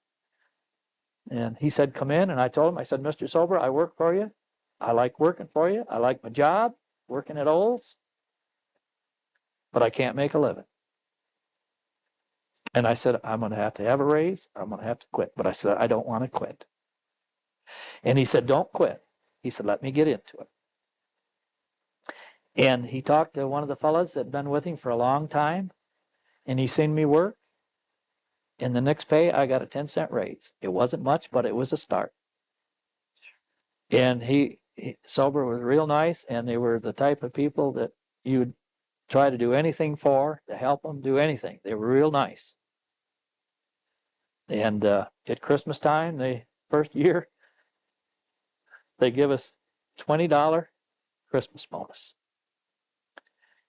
and he said, "Come in." And I told him, I said, "Mr. Sober, I work for you. I like working for you. I like my job, working at Olds, but I can't make a living." And I said, "I'm going to have a raise. I'm going to have to quit." But I said, "I don't want to quit." And he said, "Don't quit." He said, "Let me get into it." And he talked to one of the fellas that had been with him for a long time, and he seen me work. And the next pay, I got a 10-cent raise. It wasn't much, but it was a start. And he Sober was real nice, and they were the type of people that you'd try to do anything for, to help them do anything. They were real nice. And at Christmas time, the first year, they give us $20 Christmas bonus.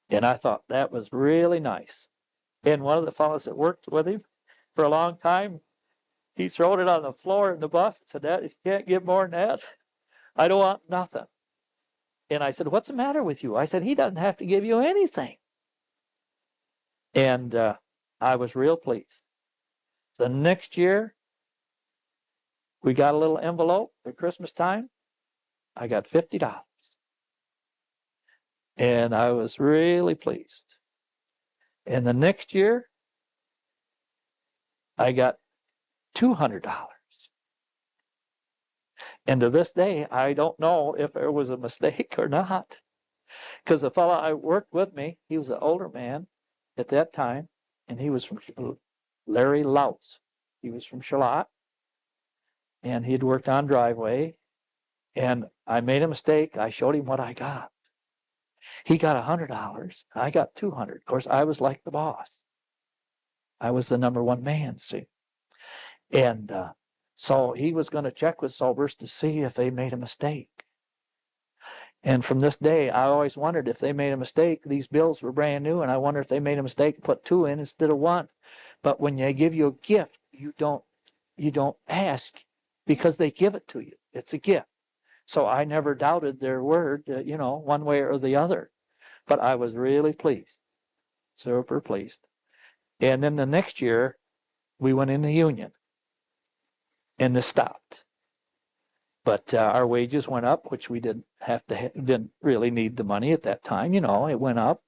And I thought that was really nice. And one of the fellows that worked with him for a long time, he threw it on the floor in the bus and said, "That you can't give more than that. I don't want nothing." And I said, "What's the matter with you?" I said, "He doesn't have to give you anything." And I was real pleased. The next year, we got a little envelope at Christmas time. I got $50. And I was really pleased. And the next year, I got $200. And to this day, I don't know if there was a mistake or not. Because the fellow I worked with me, he was an older man at that time, and he was from Larry Lautz. He was from Charlotte, and he'd worked on driveway. And I made a mistake. I showed him what I got. He got $100. I got $200. Of course, I was like the boss. I was the number one man, see. And so he was going to check with Sobers to see if they made a mistake. And from this day, I always wondered if they made a mistake. These bills were brand new, and I wonder if they made a mistake and put 2 in instead of 1. But when they give you a gift, you don't ask because they give it to you. It's a gift. So I never doubted their word, one way or the other. But I was really pleased, super pleased. And then the next year, we went in the union, and this stopped. But our wages went up, which we didn't really need the money at that time. It went up,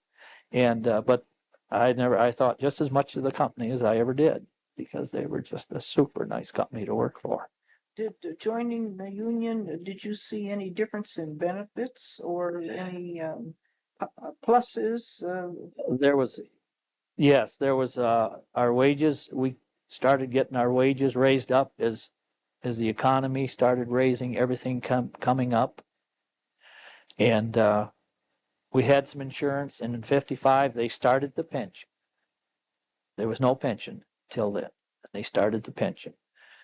and but I thought just as much of the company as I ever did, because they were just a super nice company to work for. Did joining the union, did you see any difference in benefits or any pluses? There was our wages. We started getting our wages raised up as the economy started raising everything coming up. And we had some insurance, and in 55, they started the pension. There was no pension till then. They started the pension.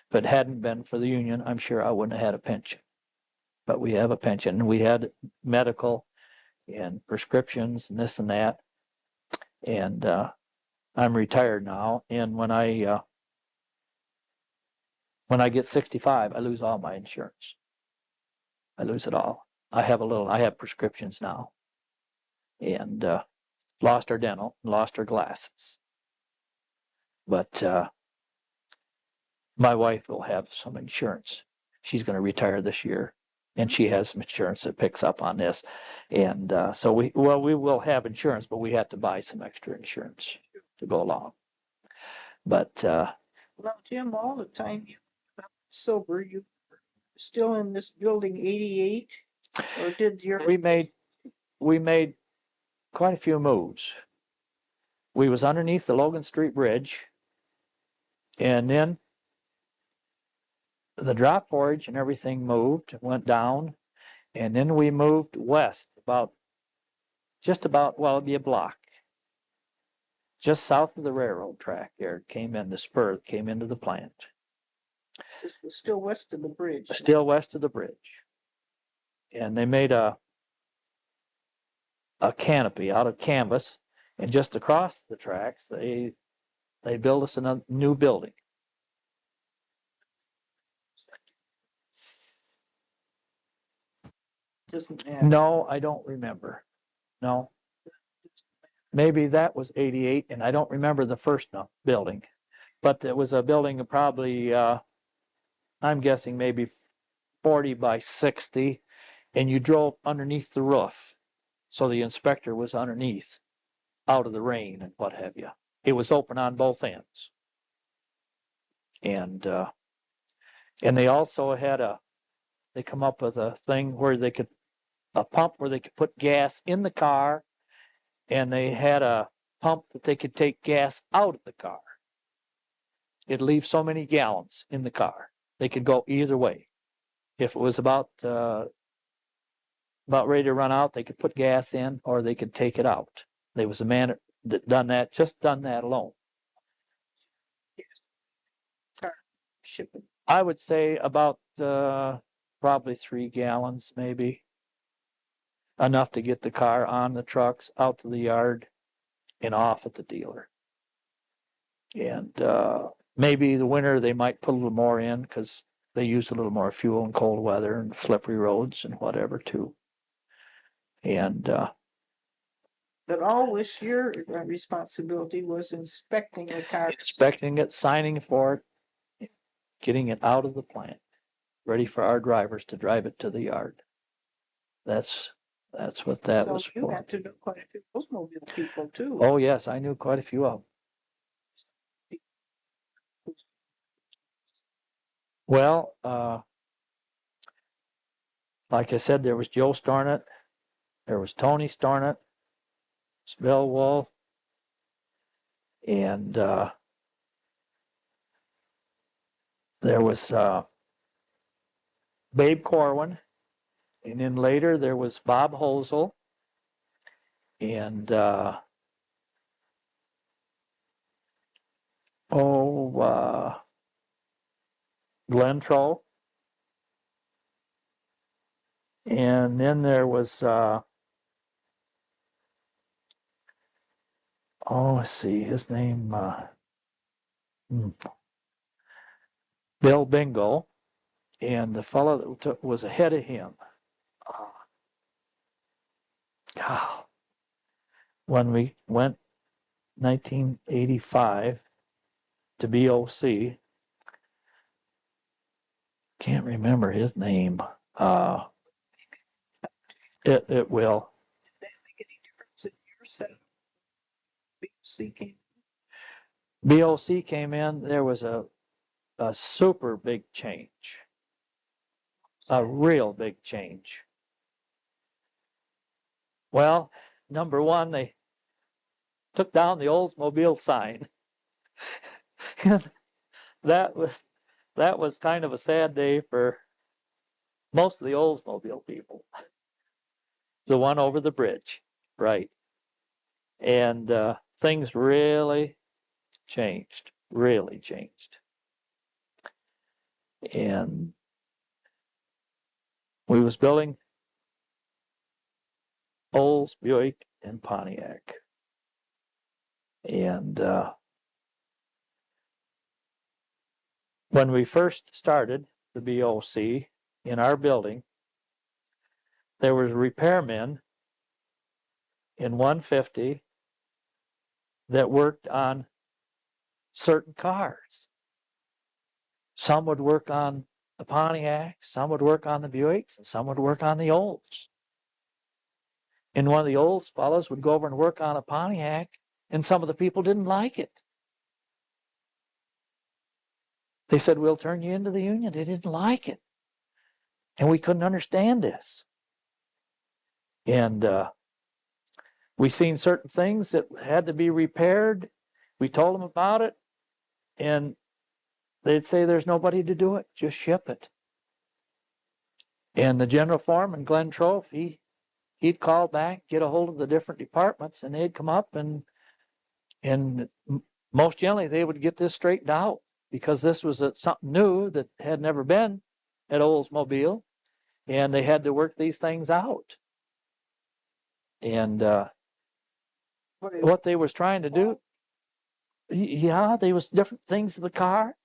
If it hadn't been for the union, I'm sure I wouldn't have had a pension. But we have a pension, and we had medical and prescriptions and this and that. And I'm retired now, and when I get 65, I lose all my insurance. I lose it all. I have prescriptions now, and lost our dental, lost our glasses. But my wife will have some insurance. She's going to retire this year, and she has some insurance that picks up on this. And so we will have insurance, but we have to buy some extra insurance to go along. But Well, Jim, all the time you were sober, you were still in this building 88, or did your we made quite a few moves. We was underneath the Logan Street Bridge, and then the drop forage and everything moved, went down, and then we moved west it'd be a block. Just south of the railroad track there, the spur came into the plant. This was still west of the bridge. Still west of the bridge. And they made a canopy out of canvas, and just across the tracks, they built us a new building. Doesn't matter. No, I don't remember. No. Maybe that was 88, and I don't remember the first building. But it was a building of probably, I'm guessing maybe 40 by 60, and you drove underneath the roof. So the inspector was underneath, out of the rain and what have you. It was open on both ends. And they also had they come up with a thing where a pump where they could put gas in the car, and they had a pump that they could take gas out of the car. It'd leave so many gallons in the car. They could go either way. If it was about ready to run out, they could put gas in, or they could take it out. There was a man that done that alone. Shipping. I would say about probably 3 gallons, maybe. Enough to get the car on the trucks, out to the yard, and off at the dealer. And maybe the winter they might put a little more in because they use a little more fuel in cold weather and slippery roads and whatever too. And But always your responsibility was inspecting the car. Inspecting it, signing for it, getting it out of the plant, ready for our drivers to drive it to the yard. That's what that was for. So you had to know quite a few Oldsmobile people too. Oh yes, I knew quite a few of them. Well, like I said, there was Joe Stornett, there was Tony Stornett, Bill Wolf, and there was Babe Corwin, and then later there was Bob Hosel, and Glentro. And then there was, let's see, his name, Bill Bingo. And the fellow that was ahead of him. When we went 1985 to BOC, can't remember his name. It will. Did that make any difference in your set? BOC came in, there was a super big change. A real big change. Well, number one, they took down the Oldsmobile sign. that was kind of a sad day for most of the Oldsmobile people. The one over the bridge, right? And things really changed, really changed. And we was building Olds, Buick, and Pontiac. And when we first started the BOC in our building, there was repairmen in 150 that worked on certain cars. Some would work on the Pontiacs, some would work on the Buicks, and some would work on the Olds. And one of the Olds fellows would go over and work on a Pontiac, and some of the people didn't like it. They said, we'll turn you into the union. They didn't like it. And we couldn't understand this. And we seen certain things that had to be repaired. We told them about it, and they'd say there's nobody to do it, just ship it. And the general foreman, Glenn Trofe, he'd call back, get a hold of the different departments, and they'd come up and most generally they would get this straightened out, because this was something new that had never been at Oldsmobile, and they had to work these things out. And what they was trying to do, yeah, there was different things in the car.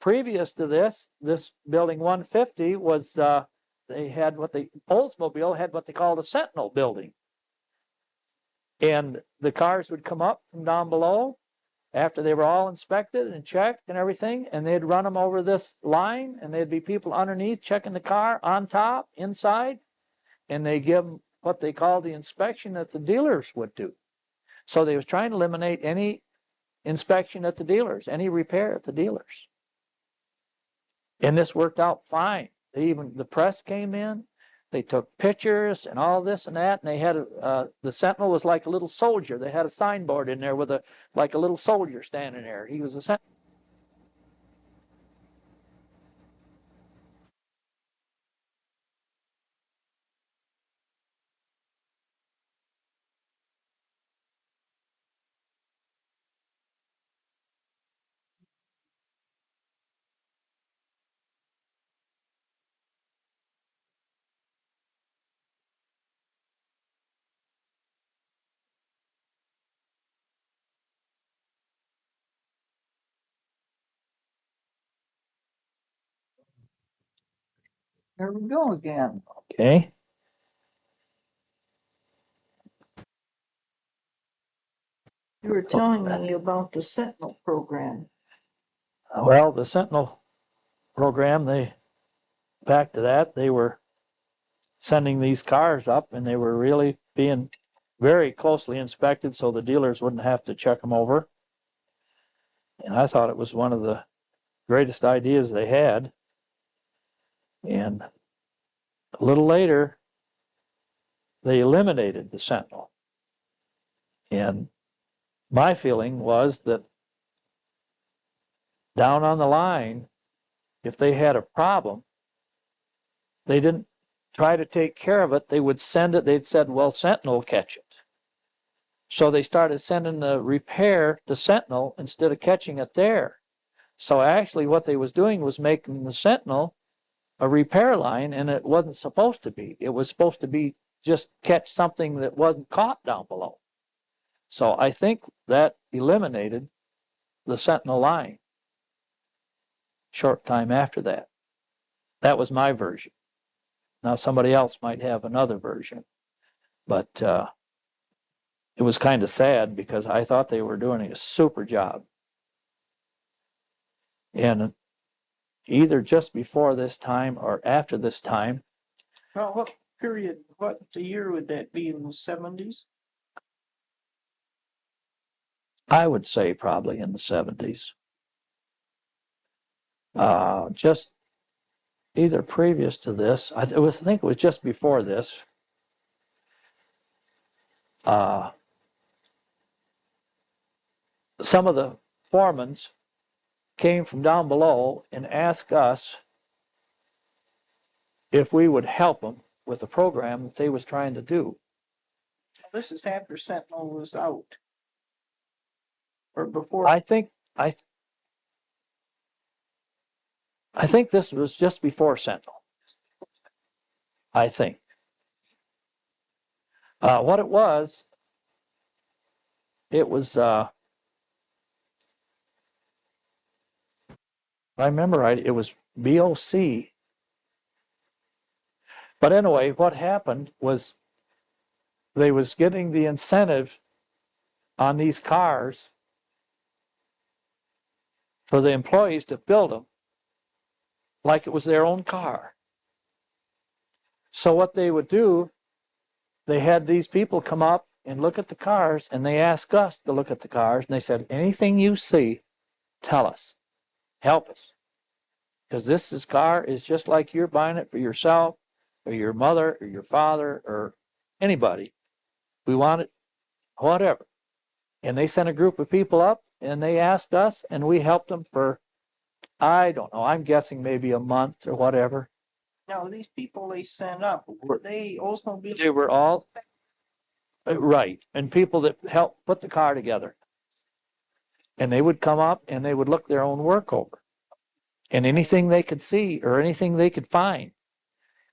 Previous to this building 150 was, they had Oldsmobile had what they called a Sentinel building. And the cars would come up from down below after they were all inspected and checked and everything, and they'd run them over this line, and there'd be people underneath checking the car on top, inside, and they give them what they call the inspection that the dealers would do. So they was trying to eliminate any inspection at the dealers, any repair at the dealers. And this worked out fine. The press came in, they took pictures and all this and that, and they had the Sentinel was like a little soldier. They had a signboard in there with like a little soldier standing there. He was a Sentinel. There we go again. Okay. You were telling me about the Sentinel program. Well, the Sentinel program, back to that, they were sending these cars up, and they were really being very closely inspected so the dealers wouldn't have to check them over. And I thought it was one of the greatest ideas they had. And a little later, they eliminated the Sentinel. And my feeling was that down on the line, if they had a problem, they didn't try to take care of it. They would send it. They'd said, well, Sentinel will catch it. So they started sending the repair to Sentinel instead of catching it there. So actually what they was doing was making the Sentinel a repair line, and it wasn't supposed to be. It was supposed to be just catch something that wasn't caught down below. So I think that eliminated the Sentinel line short time after that. That was my version. Now somebody else might have another version, but it was kind of sad because I thought they were doing a super job. And either just before this time or after this time. Well, what period, what year would that be, in the 70s? I would say probably in the 70s. Just either previous to this, I think it was just before this. Some of the foremans came from down below and asked us if we would help them with the program that they was trying to do. This is after Sentinel was out, or before? I think this was just before Sentinel. I think. What it was, I remember right, it was BOC. But anyway, what happened was they was getting the incentive on these cars for the employees to build them like it was their own car. So what they would do, they had these people come up and look at the cars, and they asked us to look at the cars, and they said, anything you see, tell us, help us. Because this car is just like you're buying it for yourself, or your mother, or your father, or anybody. We want it, whatever. And they sent a group of people up, and they asked us, and we helped them for, I don't know, I'm guessing maybe a month or whatever. Now, these people they sent up, were they Oldsmobile? They were all, right, and people that helped put the car together. And they would come up, and they would look their own work over. And anything they could see, or anything they could find.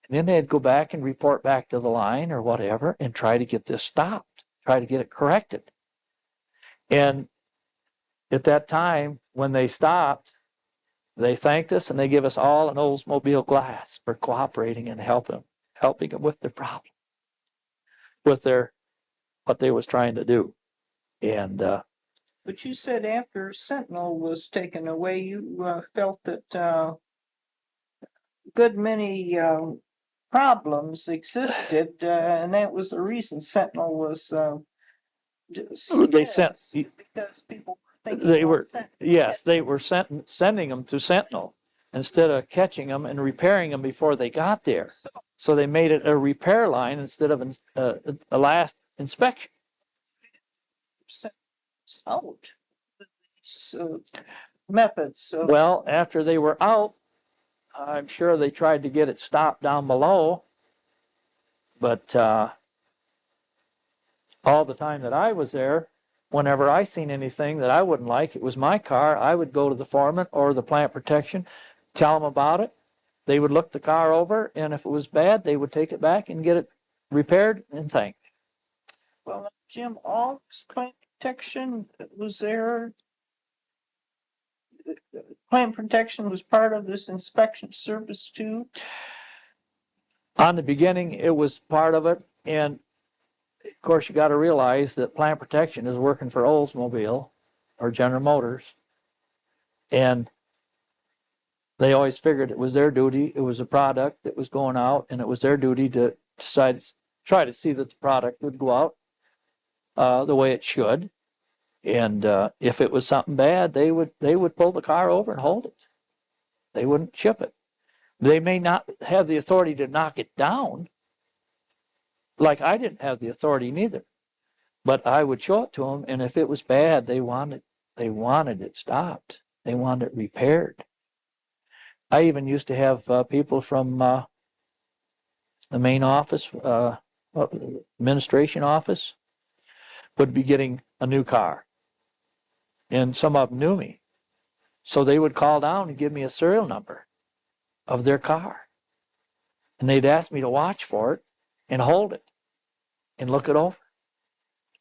And then they'd go back and report back to the line or whatever, and try to get this stopped, try to get it corrected. And at that time, when they stopped, they thanked us, and they give us all an Oldsmobile glass for cooperating and helping them with their problem, with what they was trying to do. And but you said after Sentinel was taken away, you felt that good many problems existed, and that was the reason Sentinel was they sent, because people were thinking they were, Sentinel. they were sending them to Sentinel instead of catching them and repairing them before they got there. So they made it a repair line instead of a last inspection. Out these methods. Well, after they were out, I'm sure they tried to get it stopped down below, but all the time that I was there, whenever I seen anything that I wouldn't like, it was my car, I would go to the foreman or the plant protection, tell them about it. They would look the car over, and if it was bad, they would take it back and get it repaired and thank me. Well, Jim, all this plant protection was there. Plant protection was part of this inspection service too? On the beginning, it was part of it, and of course, you got to realize that plant protection is working for Oldsmobile or General Motors, and they always figured it was their duty. It was a product that was going out, and it was their duty to try to see that the product would go out the way it should. And if it was something bad, they would pull the car over and hold it. They wouldn't ship it. They may not have the authority to knock it down, like I didn't have the authority neither. But I would show it to them, and if it was bad, they wanted it stopped. They wanted it repaired. I even used to have people from the main office, administration office, would be getting a new car. And some of them knew me. So they would call down and give me a serial number of their car. And they'd ask me to watch for it and hold it and look it over.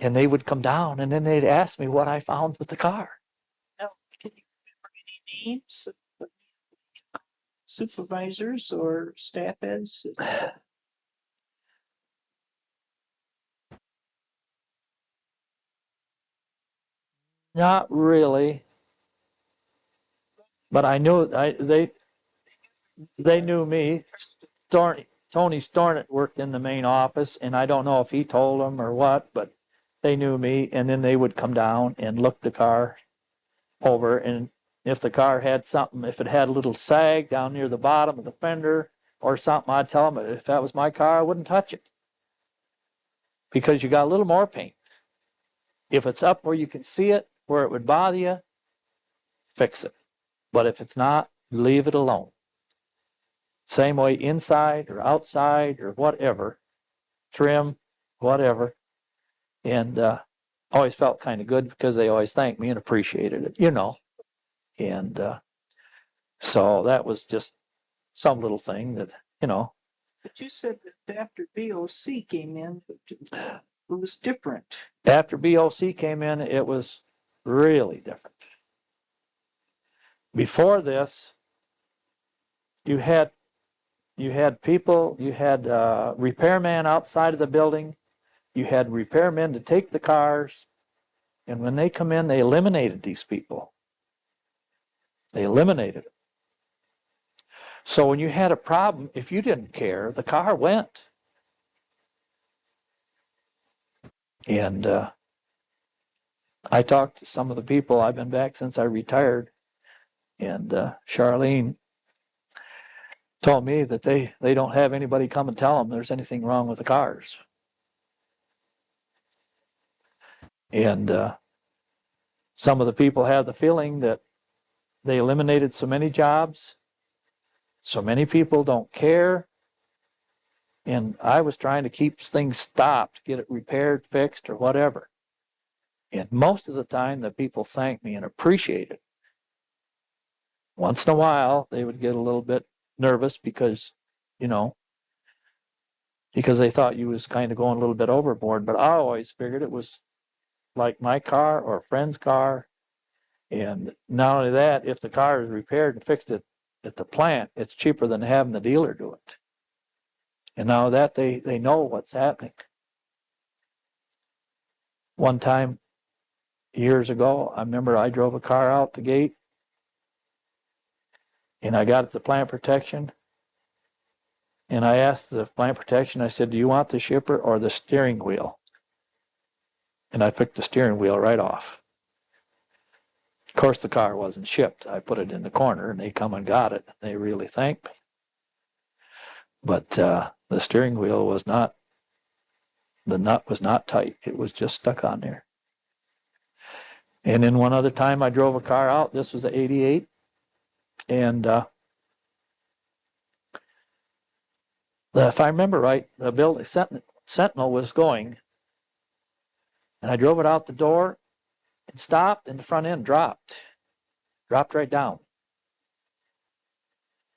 And they would come down and then they'd ask me what I found with the car. Now, can you remember any names of supervisors or staff heads? Not really, but I knew they knew me. Tony Stornett worked in the main office, and I don't know if he told them or what, but they knew me, and then they would come down and look the car over, and if the car had something, if it had a little sag down near the bottom of the fender or something, I'd tell them if that was my car, I wouldn't touch it, because you got a little more paint. If it's up where you can see it, where it would bother you, fix it. But if it's not, leave it alone. Same way inside or outside or whatever, trim, whatever. And always felt kind of good because they always thanked me and appreciated it, you know. And so that was just some little thing that, you know. But you said that after BOC came in, it was different. After BOC came in, it was really different. Before this, you had people, you had repairman outside of the building, you had repairmen to take the cars, and when they come in, they eliminated these people. They eliminated them. So when you had a problem, if you didn't care, the car went. And I talked to some of the people. I've been back since I retired, and Charlene told me that they don't have anybody come and tell them there's anything wrong with the cars. And some of the people have the feeling that they eliminated so many jobs, so many people don't care. And I was trying to keep things stopped, get it repaired, fixed, or whatever. And most of the time, the people thanked me and appreciated it. Once in a while, they would get a little bit nervous because, you know, because they thought you was kind of going a little bit overboard. But I always figured it was like my car or a friend's car. And not only that, if the car is repaired and fixed at the plant, it's cheaper than having the dealer do it. And now that they know what's happening. One time, years ago, I remember I drove a car out the gate, and I got the plant protection, and I asked the plant protection, I said, do you want the shipper or the steering wheel? And I picked the steering wheel right off. Of course, the car wasn't shipped. I put it in the corner, and they come and got it. They really thanked me. But the steering wheel was not, the nut was not tight. It was just stuck on there. And then one other time I drove a car out. This was an 88. And if I remember right, the building Sentinel was going. And I drove it out the door and stopped, and the front end dropped right down.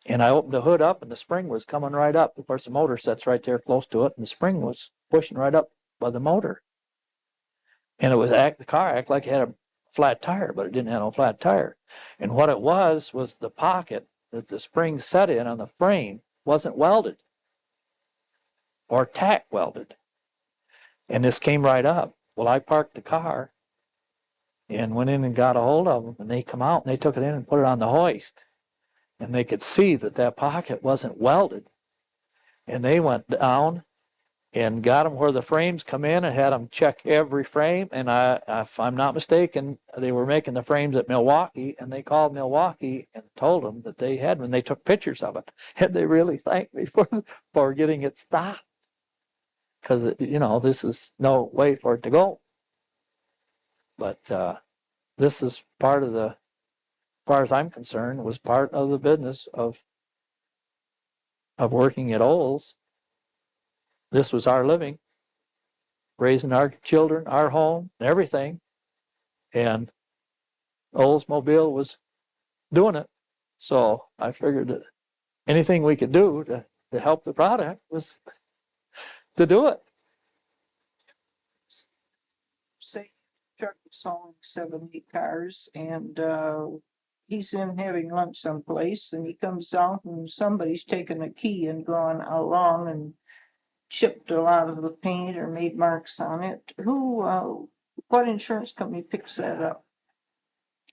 And I opened the hood up, and the spring was coming right up. Of course, the motor sets right there close to it, and the spring was pushing right up by the motor. And it was the car acted like it had a flat tire, but it didn't have no flat tire. And what it was the pocket that the spring set in on the frame wasn't welded or tack welded. And this came right up. Well, I parked the car and went in and got a hold of them, and they come out and they took it in and put it on the hoist. And they could see that pocket wasn't welded. And they went down and got them where the frames come in and had them check every frame. And if I'm not mistaken, they were making the frames at Milwaukee, and they called Milwaukee and told them that they had them, and they took pictures of it. And they really thanked me for getting it stopped. Because, you know, this is no way for it to go. But this is part of the, as far as I'm concerned, was part of the business of working at Olds. This was our living. raising our children, our home, and everything. And Oldsmobile was doing it. So I figured that anything we could do to help the product was to do it. Say, truck was hauling 70 cars, and he's in having lunch someplace, and he comes out, and somebody's taken a key and gone along and chipped a lot of the paint or made marks on it. What insurance company picks that up?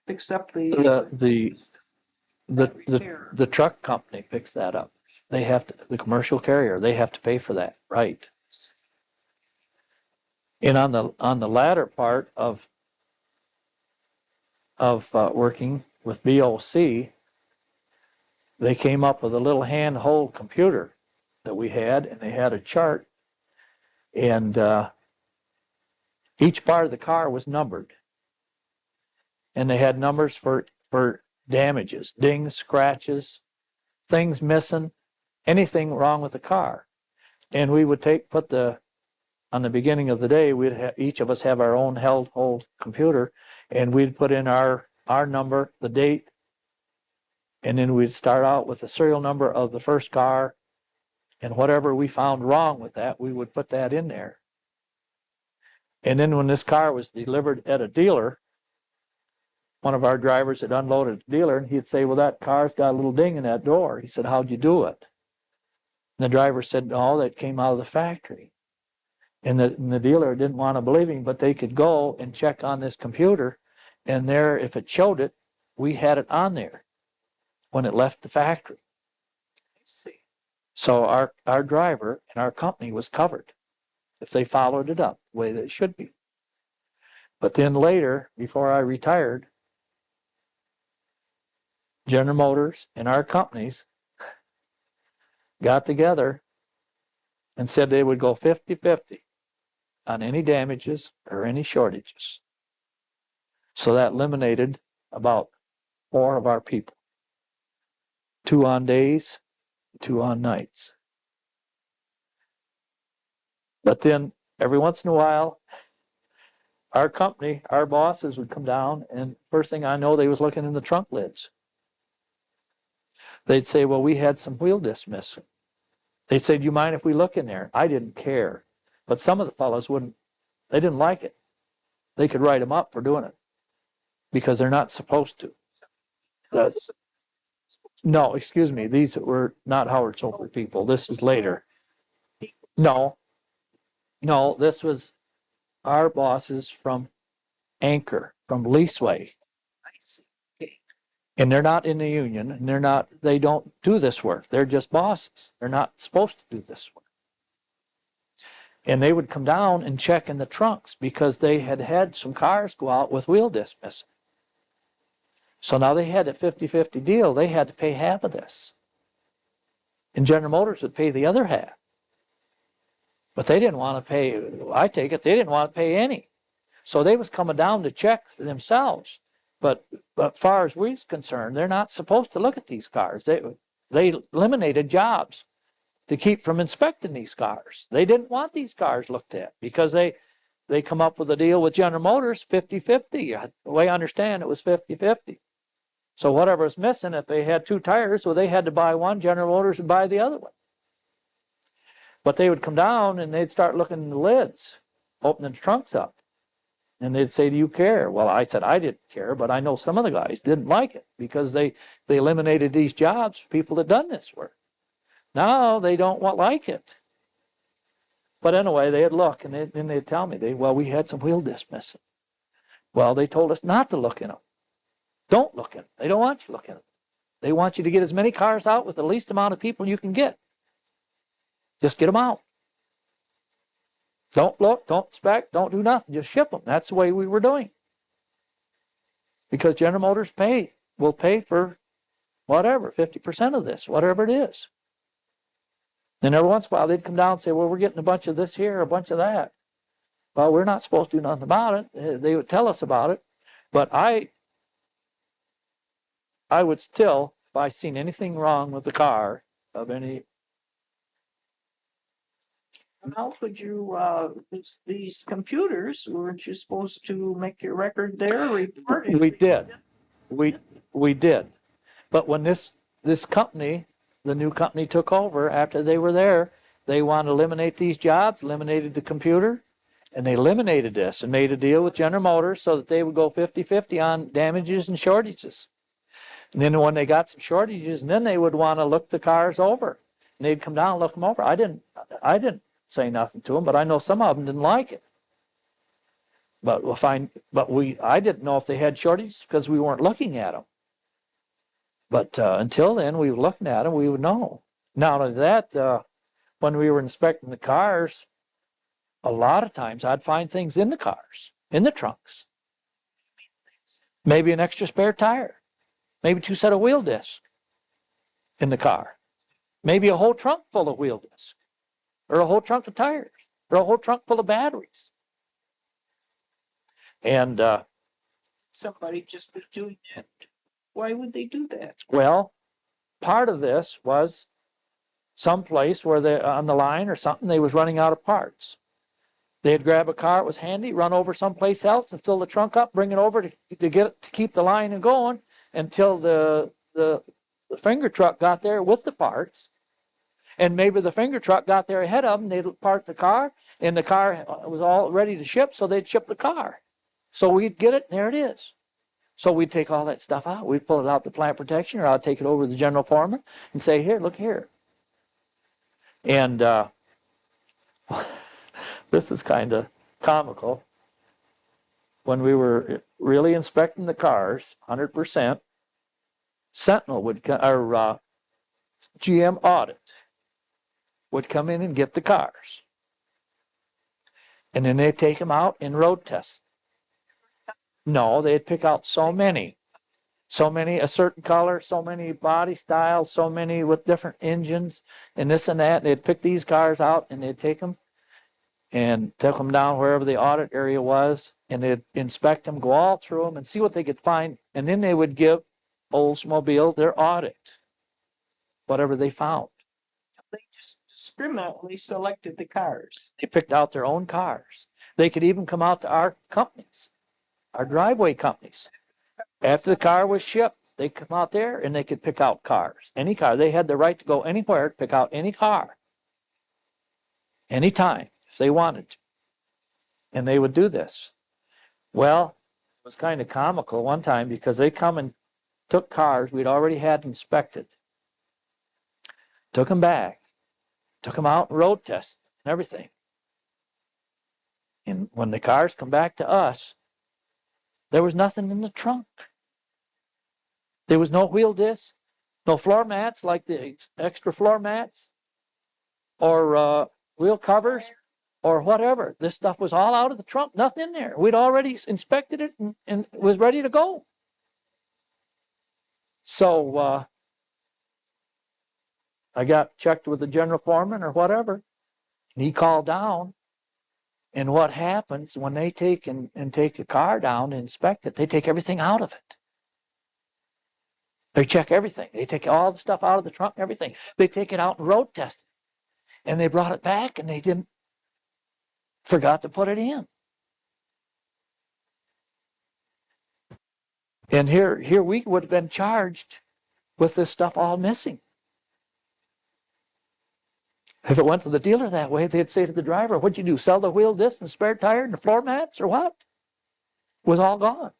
Picks up The truck company picks that up. They have to, the commercial carrier, they have to pay for that, right? And on the latter part of working with BOC, they came up with a little handheld computer that we had, and they had a chart, and each part of the car was numbered, and they had numbers for damages, dings, scratches, things missing, anything wrong with the car. And we would on the beginning of the day, each of us have our own handheld computer, and we'd put in our number, the date, and then we'd start out with the serial number of the first car, and whatever we found wrong with that, we would put that in there. And then when this car was delivered at a dealer, one of our drivers had unloaded at the dealer, and he'd say, well, that car's got a little ding in that door. He said, how'd you do it? And the driver said, no, that came out of the factory. And the dealer didn't want to believe him, but they could go and check on this computer, and there, if it showed it, we had it on there when it left the factory. So our driver and our company was covered if they followed it up the way that it should be. But then later, before I retired, General Motors and our companies got together and said they would go 50-50 on any damages or any shortages. So that eliminated about 4 of our people. 2 on days, 2 on nights. But then every once in a while, our company, our bosses would come down, and first thing I know, they was looking in the trunk lids. They'd say, well, we had some wheel discs missing. They'd say, do you mind if we look in there? I didn't care. But some of the fellows wouldn't, they didn't like it. They could write them up for doing it because they're not supposed to. No, excuse me. These were not Howard Soper people. This is later. No, this was our bosses from Anchor, from Leaseway. And they're not in the union, and they don't do this work. They're just bosses. They're not supposed to do this work. And they would come down and check in the trunks because they had some cars go out with wheel discs missing. So now they had a 50-50 deal. They had to pay half of this. And General Motors would pay the other half. But they didn't want to pay, I take it, they didn't want to pay any. So they was coming down to check for themselves. But as far as we're concerned, they're not supposed to look at these cars. They eliminated jobs to keep from inspecting these cars. They didn't want these cars looked at because they come up with a deal with General Motors, 50-50. The way I understand it was 50-50. So whatever was missing, if they had 2 tires, well, they had to buy one, General Motors would buy the other one. But they would come down and they'd start looking in the lids, opening the trunks up. And they'd say, do you care? Well, I said, I didn't care, but I know some of the guys didn't like it because they eliminated these jobs for people that done this work. Now they don't like it. But anyway, they'd look and then they'd tell me, well, we had some wheel discs missing. Well, they told us not to look in them. Don't look in them. They don't want you to look in them. They want you to get as many cars out with the least amount of people you can get. Just get them out. Don't look, don't inspect, don't do nothing. Just ship them. That's the way we were doing. Because General Motors will pay for whatever, 50% of this, whatever it is. Then every once in a while they'd come down and say, well, we're getting a bunch of this here, a bunch of that. Well, we're not supposed to do nothing about it. They would tell us about it. But I would still, if I seen anything wrong with the car of any, How could you, these computers, weren't you supposed to make your record there, report it? We did. We did. But when this company, the new company took over after they were there, they wanted to eliminate these jobs, eliminated the computer, and they eliminated this and made a deal with General Motors so that they would go 50-50 on damages and shortages. And then when they got some shortages, and then they would want to look the cars over. And they'd come down and look them over. I didn't say nothing to them, but I know some of them didn't like it. But I didn't know if they had shortages because we weren't looking at them. But until then, we were looking at them, we would know. Not only that, when we were inspecting the cars, a lot of times I'd find things in the cars, in the trunks. Maybe an extra spare tire. Maybe 2 sets of wheel discs in the car. Maybe a whole trunk full of wheel discs. Or a whole trunk of tires. Or a whole trunk full of batteries. And Somebody just was doing that. Why would they do that? well, part of this was someplace where they on the line or something, they was running out of parts. They'd grab a car that was handy, run over someplace else and fill the trunk up, bring it over to keep the line going until the finger truck got there with the parts. And maybe the finger truck got there ahead of them, they'd park the car, and the car was all ready to ship, so they'd ship the car. So we'd get it, and there it is. So we'd take all that stuff out. We'd pull it out to plant protection, or I'd take it over to the general foreman and say, here, look here. And this is kind of comical. When we were really inspecting the cars, 100%, Sentinel would come, or GM Audit would come in and get the cars. And then they'd take them out and road test. No, they'd pick out so many, a certain color, so many body styles, so many with different engines and this and that. They'd pick these cars out and they'd take them down wherever the audit area was, and they'd inspect them, go all through them and see what they could find. And then they would give Oldsmobile their audit, whatever they found. They just discriminately selected the cars. They picked out their own cars. They could even come out to our companies, our driveway companies. After the car was shipped, they come out there and they could pick out cars. Any car. They had the right to go anywhere, pick out any car, anytime, if they wanted to. And they would do this. Well, it was kind of comical one time because they come and took cars we'd already had inspected, took them back, took them out and road tested and everything. And when the cars come back to us, there was nothing in the trunk. There was no wheel disc, no floor mats like the extra floor mats, or wheel covers, or whatever. This stuff was all out of the trunk, nothing in there. We'd already inspected it and it was ready to go. So I got checked with the general foreman or whatever, and he called down. And what happens when they take take a car down and inspect it, they take everything out of it. They check everything. They take all the stuff out of the trunk and everything. They take it out and road test it. And they brought it back and they forgot to put it in. And here we would have been charged with this stuff all missing. If it went to the dealer that way, they'd say to the driver, what'd you do, sell the wheel disc and spare tire and the floor mats or what? It was all gone.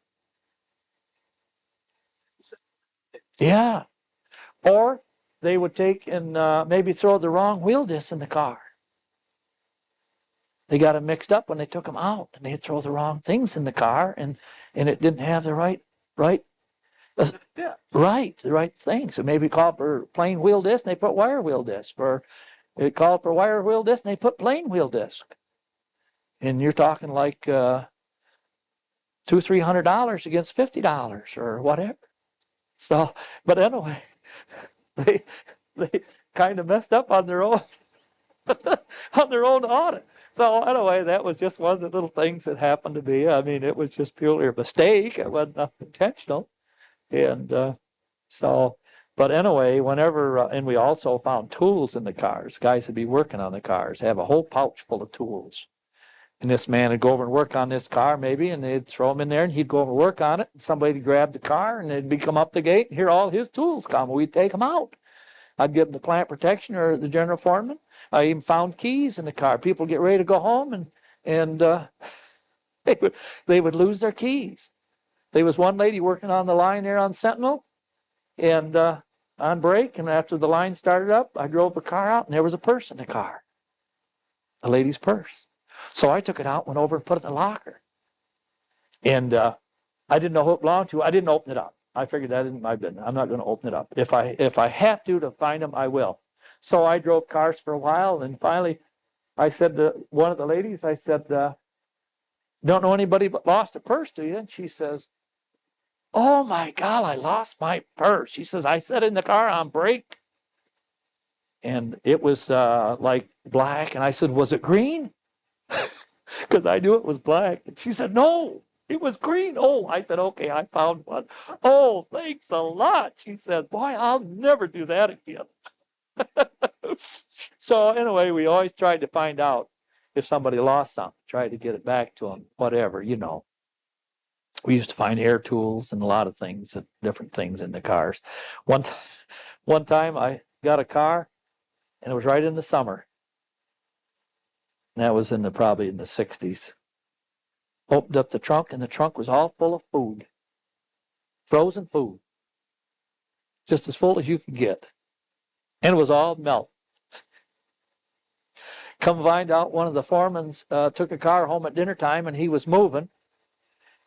Yeah. Or they would take and maybe throw the wrong wheel disc in the car. They got them mixed up when they took them out, and they'd throw the wrong things in the car, and it didn't have the right thing. So maybe called for plain wheel disc, and they put wire wheel disc. Or it called for wire wheel disc, and they put plain wheel disc. And you're talking like $200-300 against $50 or whatever. So, but anyway, they kind of messed up on their own audit. So anyway, that was just one of the little things that happened to be. I mean, it was just purely a mistake. It wasn't nothing intentional. And so But anyway, whenever, and we also found tools in the cars. Guys would be working on the cars, have a whole pouch full of tools. And this man would go over and work on this car maybe, and they'd throw him in there, and he'd go over and work on it. And somebody would grab the car, and they'd come up the gate, and here all his tools come. We'd take them out. I'd give them the plant protection or the general foreman. I even found keys in the car. People get ready to go home, and they would lose their keys. There was one lady working on the line there on Sentinel, and on break, and after the line started up, I drove the car out, and there was a purse in the car, a lady's purse. So I took it out, went over and put it in the locker. And I didn't know who it belonged to. I didn't open it up. I figured that isn't my business. I'm not going to open it up. If I have to find them, I will. So I drove cars for a while, and finally I said to one of the ladies, I said, don't know anybody but lost a purse, do you? And she says, oh my God, I lost my purse. She says, I sat in the car on break, and it was like black. And I said, was it green? Because I knew it was black. And she said, no, it was green. Oh, I said, okay, I found one. Oh, thanks a lot. She said, boy, I'll never do that again. So anyway, we always tried to find out if somebody lost something, try to get it back to them, whatever, you know. We used to find air tools and a lot of things, different things in the cars. One time I got a car, and it was right in the summer. And that was probably in the 60s. Opened up the trunk, and the trunk was all full of food. Frozen food. Just as full as you could get. And it was all melt. Come find out, one of the foremans took a car home at dinner time, and he was moving.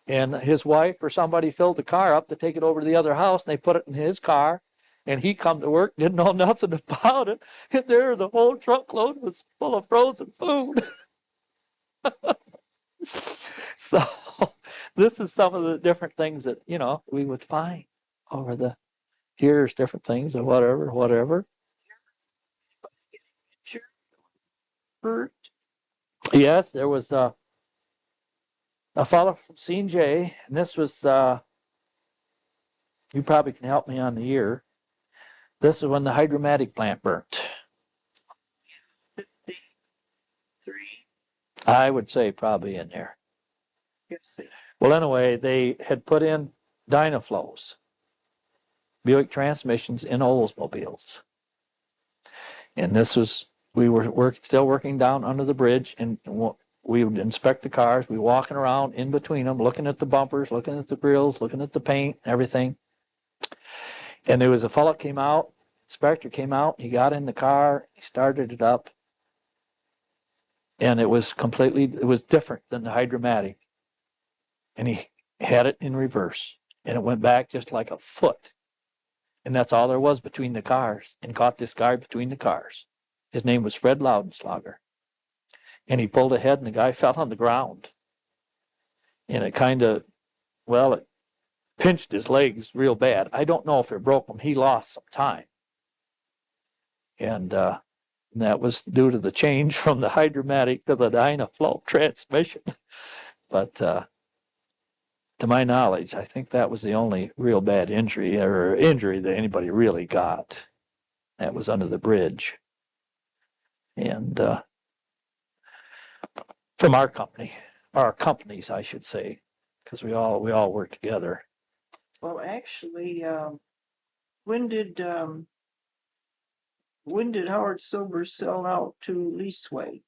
And his wife or somebody filled the car up to take it over to the other house, and they put it in his car. And he come to work, didn't know nothing about it. And there, the whole truckload was full of frozen food. So this is some of the different things that, you know, we would find over the years, different things and whatever. Bert. Yes, there was a fellow from C&J, and this was, you probably can help me on the year. This is when the hydromatic plant burnt. 53. I would say probably in there. Yes. Well, anyway, they had put in Dynaflows, Buick transmissions in Oldsmobiles. And this was, we were still working down under the bridge, and we would inspect the cars. We were walking around in between them, looking at the bumpers, looking at the grills, looking at the paint, everything. And there was a fellow came out, inspector came out, he got in the car, he started it up, and it was different than the hydromatic. And he had it in reverse, and it went back just like a foot. And that's all there was between the cars, and caught this guy between the cars. His name was Fred Loudenslager. And he pulled ahead, and the guy fell on the ground. And it kind of, well, it pinched his legs real bad. I don't know if it broke him. He lost some time. And that was due to the change from the hydromatic to the Dynaflow transmission. But to my knowledge, I think that was the only real bad injury that anybody really got. That was under the bridge. And from our company, our companies, I should say, because we all work together. Well, actually, when did Howard Silver sell out to Leaseway?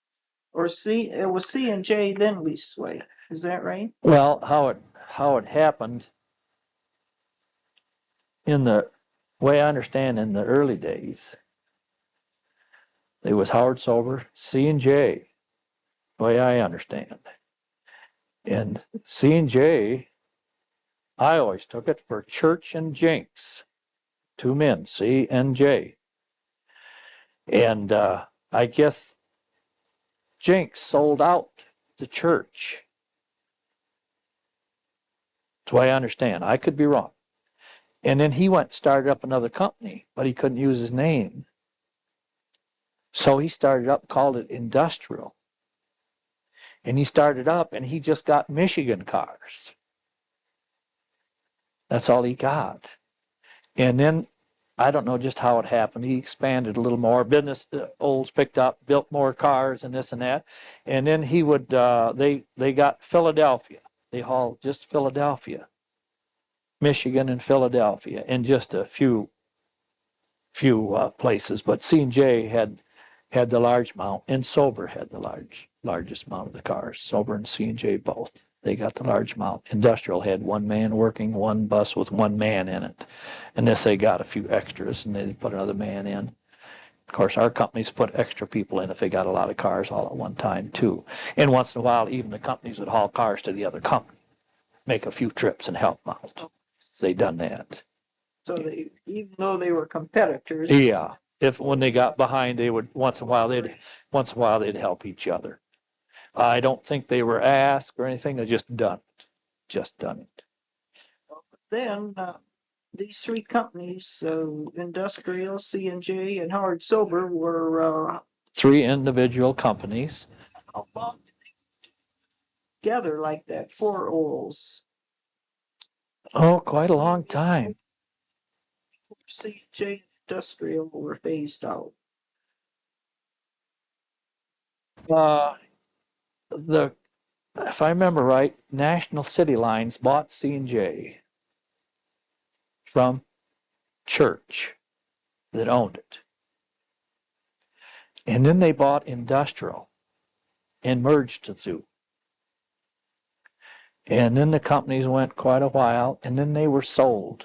Or it was C&J, then Leaseway. Is that right? Well, how it happened, in the way I understand, in the early days, it was Howard Silver, C&J, the way I understand. And C&J, I always took it for Church and Jenks, two men, C and J. And I guess Jenks sold out the Church. That's the way I understand. I could be wrong. And then he went and started up another company, but he couldn't use his name. So he started up, called it Industrial. And he started up, and he just got Michigan cars. That's all he got. And then I don't know just how it happened. He expanded a little more. Business, Olds picked up, built more cars and this and that. And then he would, they got Philadelphia. They hauled just Philadelphia, Michigan and Philadelphia, and just a few places. But C&J had the large amount, and Sober had the largest amount of the cars. Sober and C&J both. They got the large amount. Industrial had one man working, one bus with one man in it. And this, they got a few extras, and they put another man in. Of course, our companies put extra people in if they got a lot of cars all at one time, too. And once in a while, even the companies would haul cars to the other company, make a few trips and help them out. They done that. So they, even though they were competitors. Yeah. When they got behind, they would once in a while they'd help each other. I don't think they were asked or anything. They just done it. Just done it. Then these three companies, Industrial, C&J, and Howard Sober, were three individual companies. how long did they together like that? 4 Olds. Oh, quite a long time. C&J Industrial were phased out. If I remember right, National City Lines bought C&J from Church that owned it. And then they bought Industrial and merged the two. And then the companies went quite a while, and then they were sold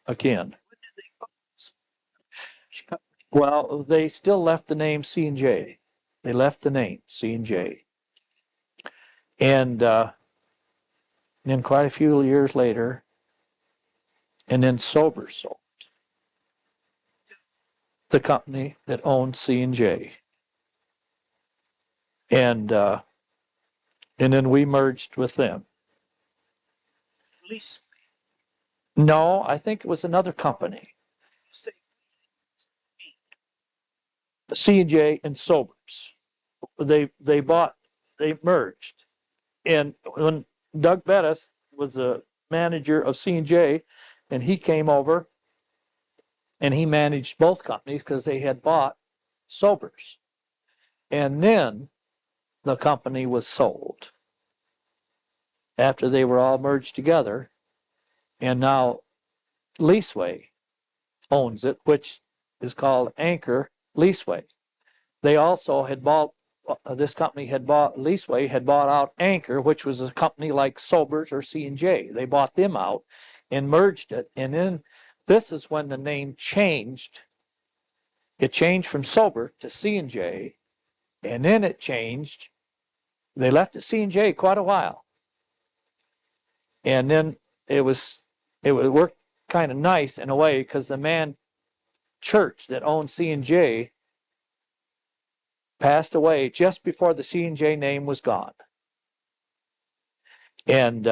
again. Well, they still left the name C&J. They left the name C&J. And then quite a few years later, and then Sober sold the company that owned C&J. And then we merged with them. Lease. No, I think it was another company. C&J and Sobers. They merged. And when Doug Bettis was the manager of C&J, and he came over and he managed both companies because they had bought Sobers. And then the company was sold after they were all merged together. And now Leaseway owns it, which is called Anchor Leaseway. They also had bought, this company had bought, Leaseway had bought out Anchor, which was a company like Sobers or C&J. They bought them out and merged it. And then this is when the name changed. It changed from Sober to C&J, and then it changed. They left it C&J quite a while. And then it worked kind of nice in a way because the man Church that owned C&J passed away just before the C&J name was gone. And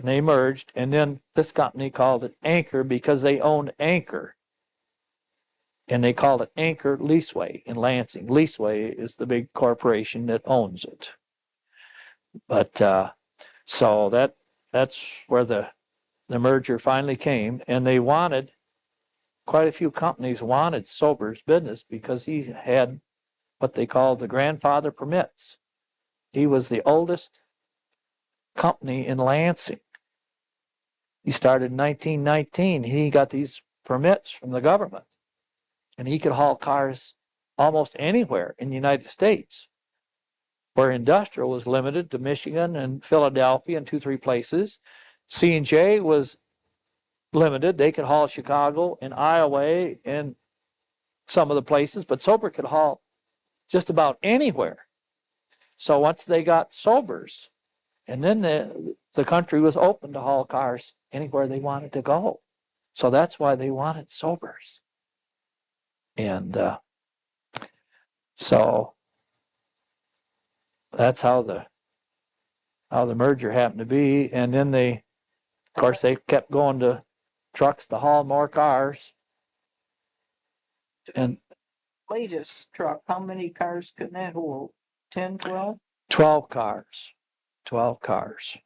they merged, and then this company called it Anchor because they owned Anchor. And they called it Anchor Leaseway in Lansing. Leaseway is the big corporation that owns it. But so that's where the merger finally came, and they wanted, quite a few companies wanted Sober's business because he had what they called the grandfather permits. He was the oldest company in Lansing. He started in 1919. He got these permits from the government, and he could haul cars almost anywhere in the United States, where Industrial was limited to Michigan and Philadelphia and 2-3 places. C&J was limited. They could haul Chicago and Iowa and some of the places, but Sober could haul just about anywhere. So once they got Sobers, and then the country was open to haul cars anywhere they wanted to go. So that's why they wanted Sobers. And so that's how the merger happened to be. And then of course, they kept going to trucks to haul more cars. And latest truck, how many cars can that hold? 10, 12? 12 cars. 12 cars.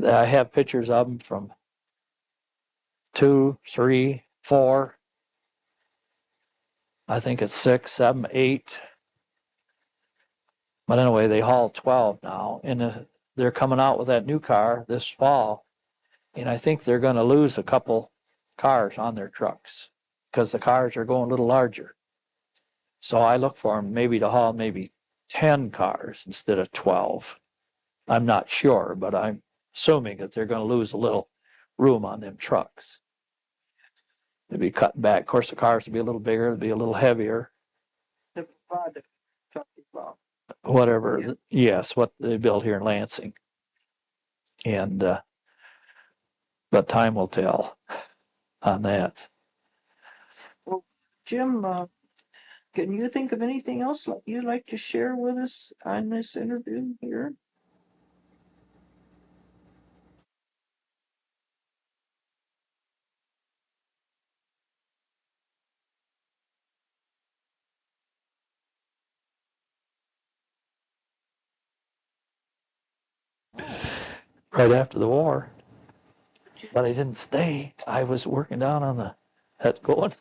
I have pictures of them from 2, 3, 4. I think it's 6, 7, 8. But anyway, they haul 12 now, and they're coming out with that new car this fall, and I think they're going to lose a couple cars on their trucks because the cars are going a little larger. So I look for them maybe to haul maybe 10 cars instead of 12. I'm not sure, but I'm assuming that they're going to lose a little room on them trucks. They'll be cutting back. Of course, the cars will be a little bigger, it'll be a little heavier. The product talking about. Whatever, Yeah. yes, what they build here in Lansing. And, but time will tell on that. Well, Jim, can you think of anything else you'd like to share with us on this interview here? Right after the war, but I didn't stay. I was working down on that's going.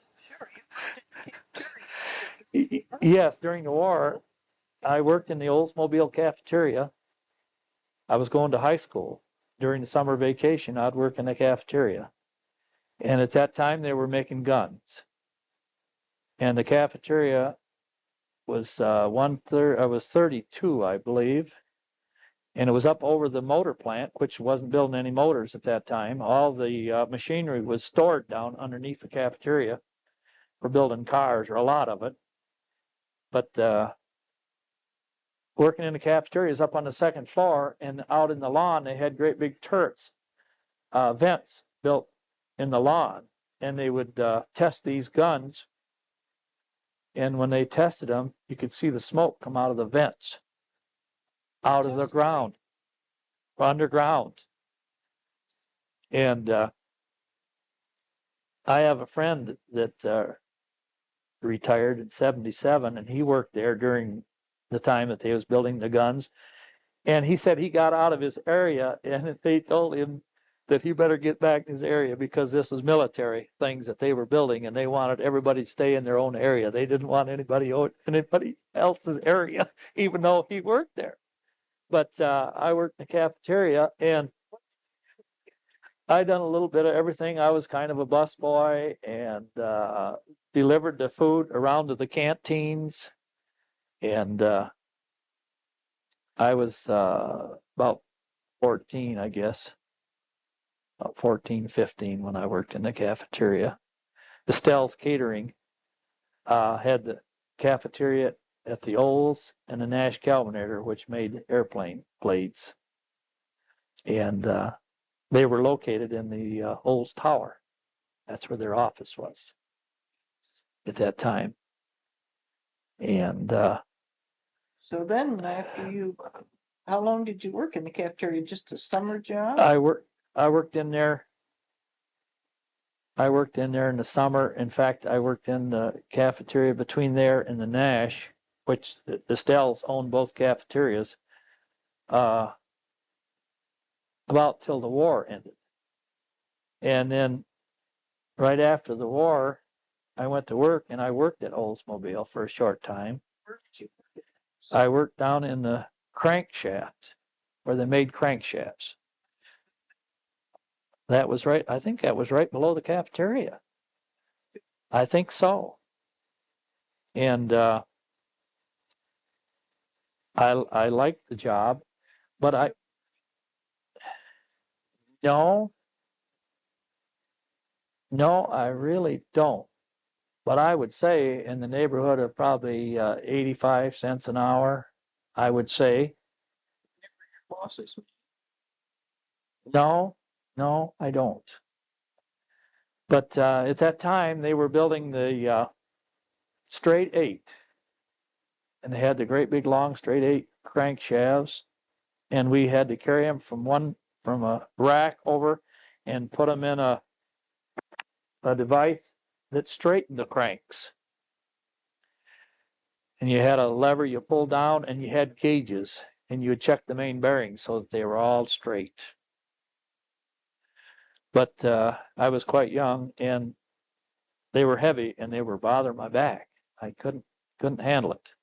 Yes, during the war, I worked in the Oldsmobile cafeteria. I was going to high school. During the summer vacation, I'd work in the cafeteria. And at that time, they were making guns. And the cafeteria was I was 32, I believe. And it was up over the motor plant, which wasn't building any motors at that time. All the machinery was stored down underneath the cafeteria for building cars, or a lot of it. But working in the cafeteria is up on the second floor, and out in the lawn, they had great big turrets, vents built in the lawn, and they would test these guns. And when they tested them, you could see the smoke come out of the vents, out of the ground, underground. And I have a friend that retired in 77, and he worked there during the time that they was building the guns. And he said he got out of his area, and they told him that he better get back in his area because this was military things that they were building, and they wanted everybody to stay in their own area. They didn't want anybody else's area, even though he worked there. But I worked in the cafeteria, and I done a little bit of everything. I was kind of a bus boy and delivered the food around to the canteens. And I was about 14, I guess, about 14, 15 when I worked in the cafeteria. Estelle's Catering had the cafeteria at the Olds and the Nash Calvinator, which made airplane blades. And they were located in the Olds Tower. That's where their office was at that time. And So then, after how long did you work in the cafeteria? Just a summer job? I worked in there. I worked in there in the summer. In fact, I worked in the cafeteria between there and the Nash, which the Estelle's owned both cafeterias, about till the war ended. And then right after the war, I went to work, and I worked at Oldsmobile for a short time. I worked down in the crankshaft where they made crankshafts. That was right. I think that was right below the cafeteria. I think so. And I liked the job, but no, I really don't. But I would say in the neighborhood of probably 85 cents an hour, I would say. Bosses. No, I don't. But at that time, they were building the straight 8. And they had the great big long straight 8 crankshafts. And we had to carry them from a rack over and put them in a device that straightened the cranks. And you had a lever you pulled down, and you had gauges, and you would check the main bearings so that they were all straight. But I was quite young, and they were heavy, and they were bothering my back. I couldn't handle it.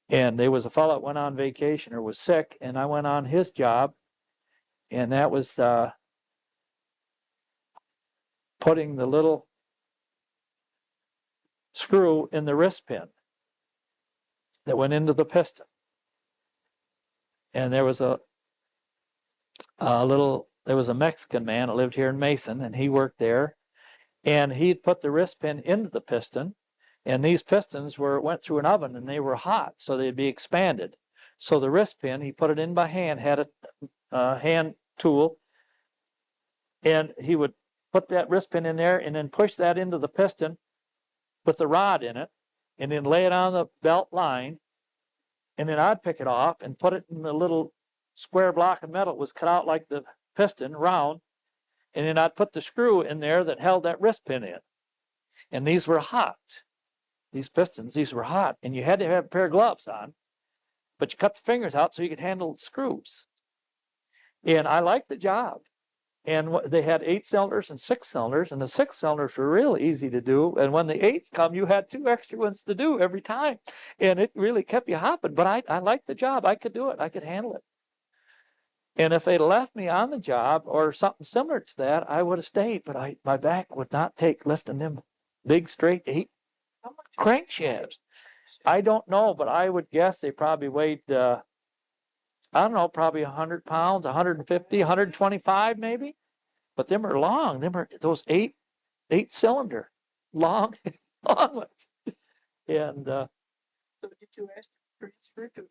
And there was a fellow that went on vacation or was sick, and I went on his job, and that was putting the little screw in the wrist pin that went into the piston. And there was a Mexican man that lived here in Mason, and he worked there, and he'd put the wrist pin into the piston, and these pistons went through an oven, and they were hot, so they'd be expanded. So the wrist pin, he put it in by hand, had a hand tool, and he would put that wrist pin in there and then push that into the piston with the rod in it, and then lay it on the belt line, and then I'd pick it off and put it in the little square block of metal. It was cut out like the piston, round, and then I'd put the screw in there that held that wrist pin in. And these were hot. These pistons, these were hot, and you had to have a pair of gloves on, but you cut the fingers out so you could handle the screws. And I liked the job. And they had 8 cylinders and 6 cylinders, and the 6 cylinders were really easy to do. And when the 8s come, you had 2 extra ones to do every time. And it really kept you hopping. But I liked the job. I could do it. I could handle it. And if they'd left me on the job or something similar to that, I would have stayed. But my back would not take lifting them big, straight 8 crankshafts. I don't know, but I would guess they probably weighed, I don't know, probably 100 pounds, 150, 125 maybe. But them are long. Them are those 8-cylinder, long ones. And So did you ask to transfer to?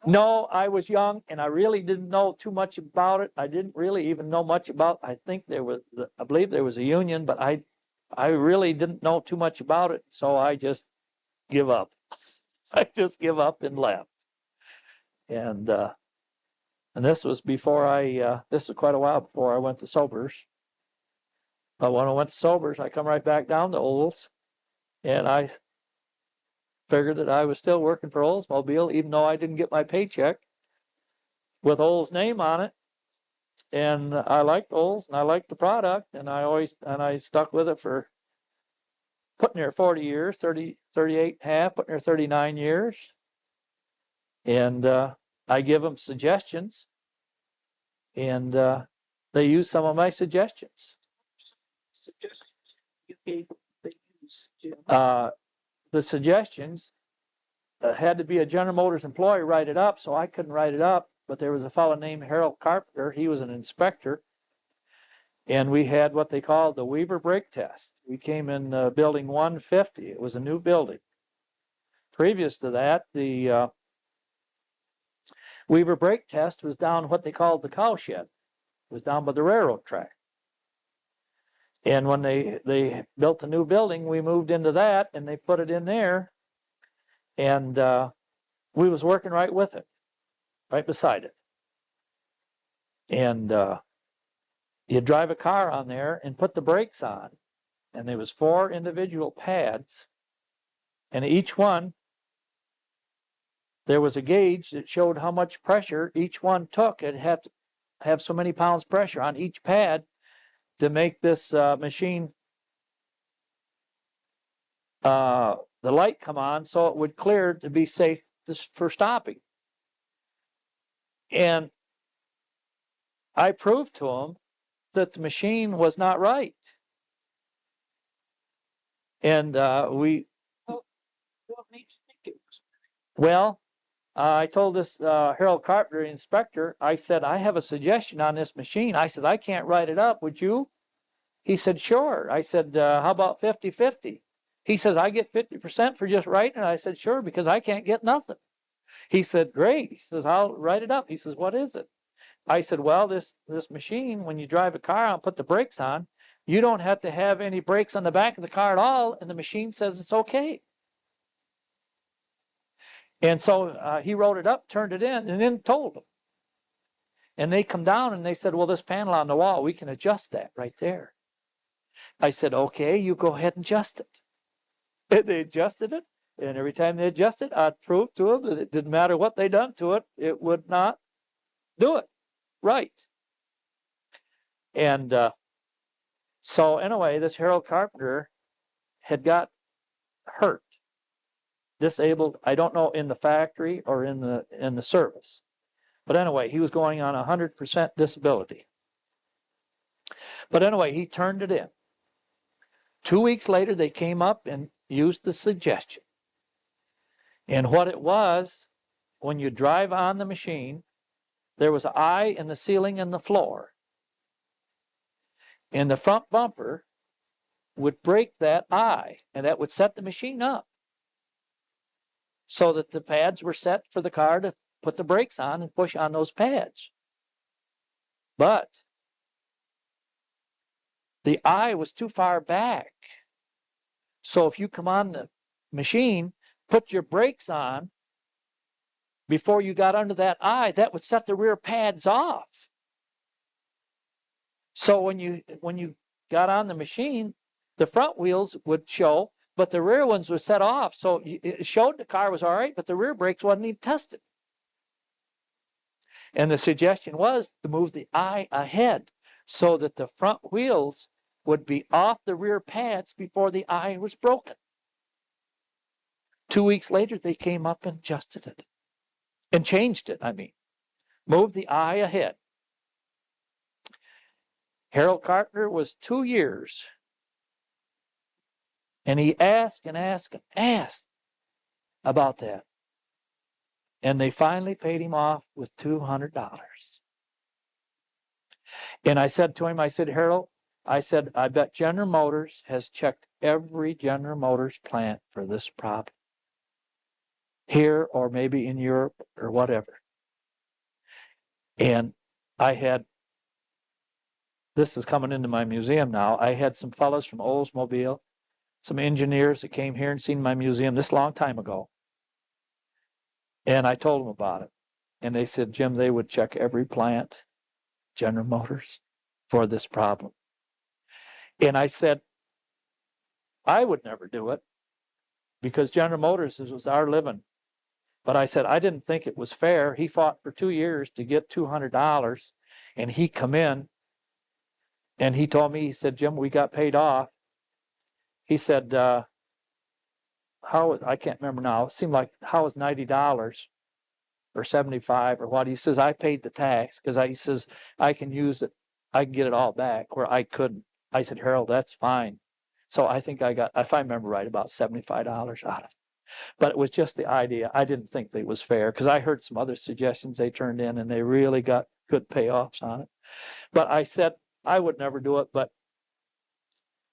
no, I was young, and I really didn't know too much about it. I didn't really even know much about. I believe there was a union, but I really didn't know too much about it. So I just give up. I just give up and left. And this was before this was quite a while before I went to Sobers. But when I went to Sobers, I come right back down to Olds, and I figured that I was still working for Oldsmobile, even though I didn't get my paycheck with Olds' name on it. And I liked Olds, and I liked the product, and I stuck with it for putting there 40 years, 38 and a half, putting there 39 years. And I give them suggestions, and they use some of my suggestions. The suggestions had to be a General Motors employee write it up, so I couldn't write it up. But there was a fellow named Harold Carpenter. He was an inspector, and we had what they called the Weaver brake test. We came in building 150. It was a new building. Previous to that, the Weaver brake test was down what they called the cow shed. It was down by the railroad track. And when they built a new building, we moved into that, and they put it in there, and we was working right with it, right beside it. And you drive a car on there and put the brakes on, and there was 4 individual pads, and each one, there was a gauge that showed how much pressure each one took. It had to have so many pounds pressure on each pad to make this machine, the light come on so it would clear to be safe for stopping. And I proved to them that the machine was not right. And I told this Harold Carpenter inspector, I said, I have a suggestion on this machine. I said, I can't write it up. Would you? He said, sure. I said, how about 50-50? He says, I get 50% for just writing it. I said, sure, because I can't get nothing. He said, great. He says, I'll write it up. He says, what is it? I said, well, this machine, when you drive a car and put the brakes on, you don't have to have any brakes on the back of the car at all, and the machine says it's okay. And so he wrote it up, turned it in, and then told them. And they come down and they said, well, this panel on the wall, we can adjust that right there. I said, okay, you go ahead and adjust it. And they adjusted it. And every time they adjusted, I'd prove to them that it didn't matter what they done to it, it would not do it right. And So anyway, this Harold Carpenter had got hurt, disabled. I don't know in the factory or in the service, but anyway, he was going on 100% disability. But anyway, he turned it in. 2 weeks later, they came up and used the suggestion. And what it was, when you drive on the machine, there was an eye in the ceiling and the floor. And the front bumper would break that eye, and that would set the machine up so that the pads were set for the car to put the brakes on and push on those pads. But the eye was too far back. So if you come on the machine, put your brakes on before you got under that eye, that would set the rear pads off. So when you got on the machine, the front wheels would show, but the rear ones were set off. So it showed the car was all right, but the rear brakes wasn't even tested. And the suggestion was to move the eye ahead so that the front wheels would be off the rear pads before the eye was broken. 2 weeks later, they came up and adjusted it and changed it. Moved the eye ahead. Harold Carpenter was 2 years. And he asked and asked and asked about that. And they finally paid him off with $200. And I said to him, I said, Harold, I said, I bet General Motors has checked every General Motors plant for this problem. Here or maybe in Europe or whatever. And I had, this is coming into my museum now, I had some fellows from Oldsmobile, some engineers that came here and seen my museum this long time ago. And I told them about it. And they said, Jim, they would check every plant, General Motors, for this problem. And I said, I would never do it because General Motors was our living. But I said, I didn't think it was fair. He fought for 2 years to get $200 and he come in and he told me, he said, Jim, we got paid off. He said, I can't remember now. It seemed like, how was $90 or 75 or what? He says, I paid the tax because he says, I can use it. I can get it all back where I couldn't. I said, Harold, that's fine. So I think I got, if I remember right, about $75 out of it. But it was just the idea. I didn't think that it was fair because I heard some other suggestions they turned in and they really got good payoffs on it. But I said, I would never do it. But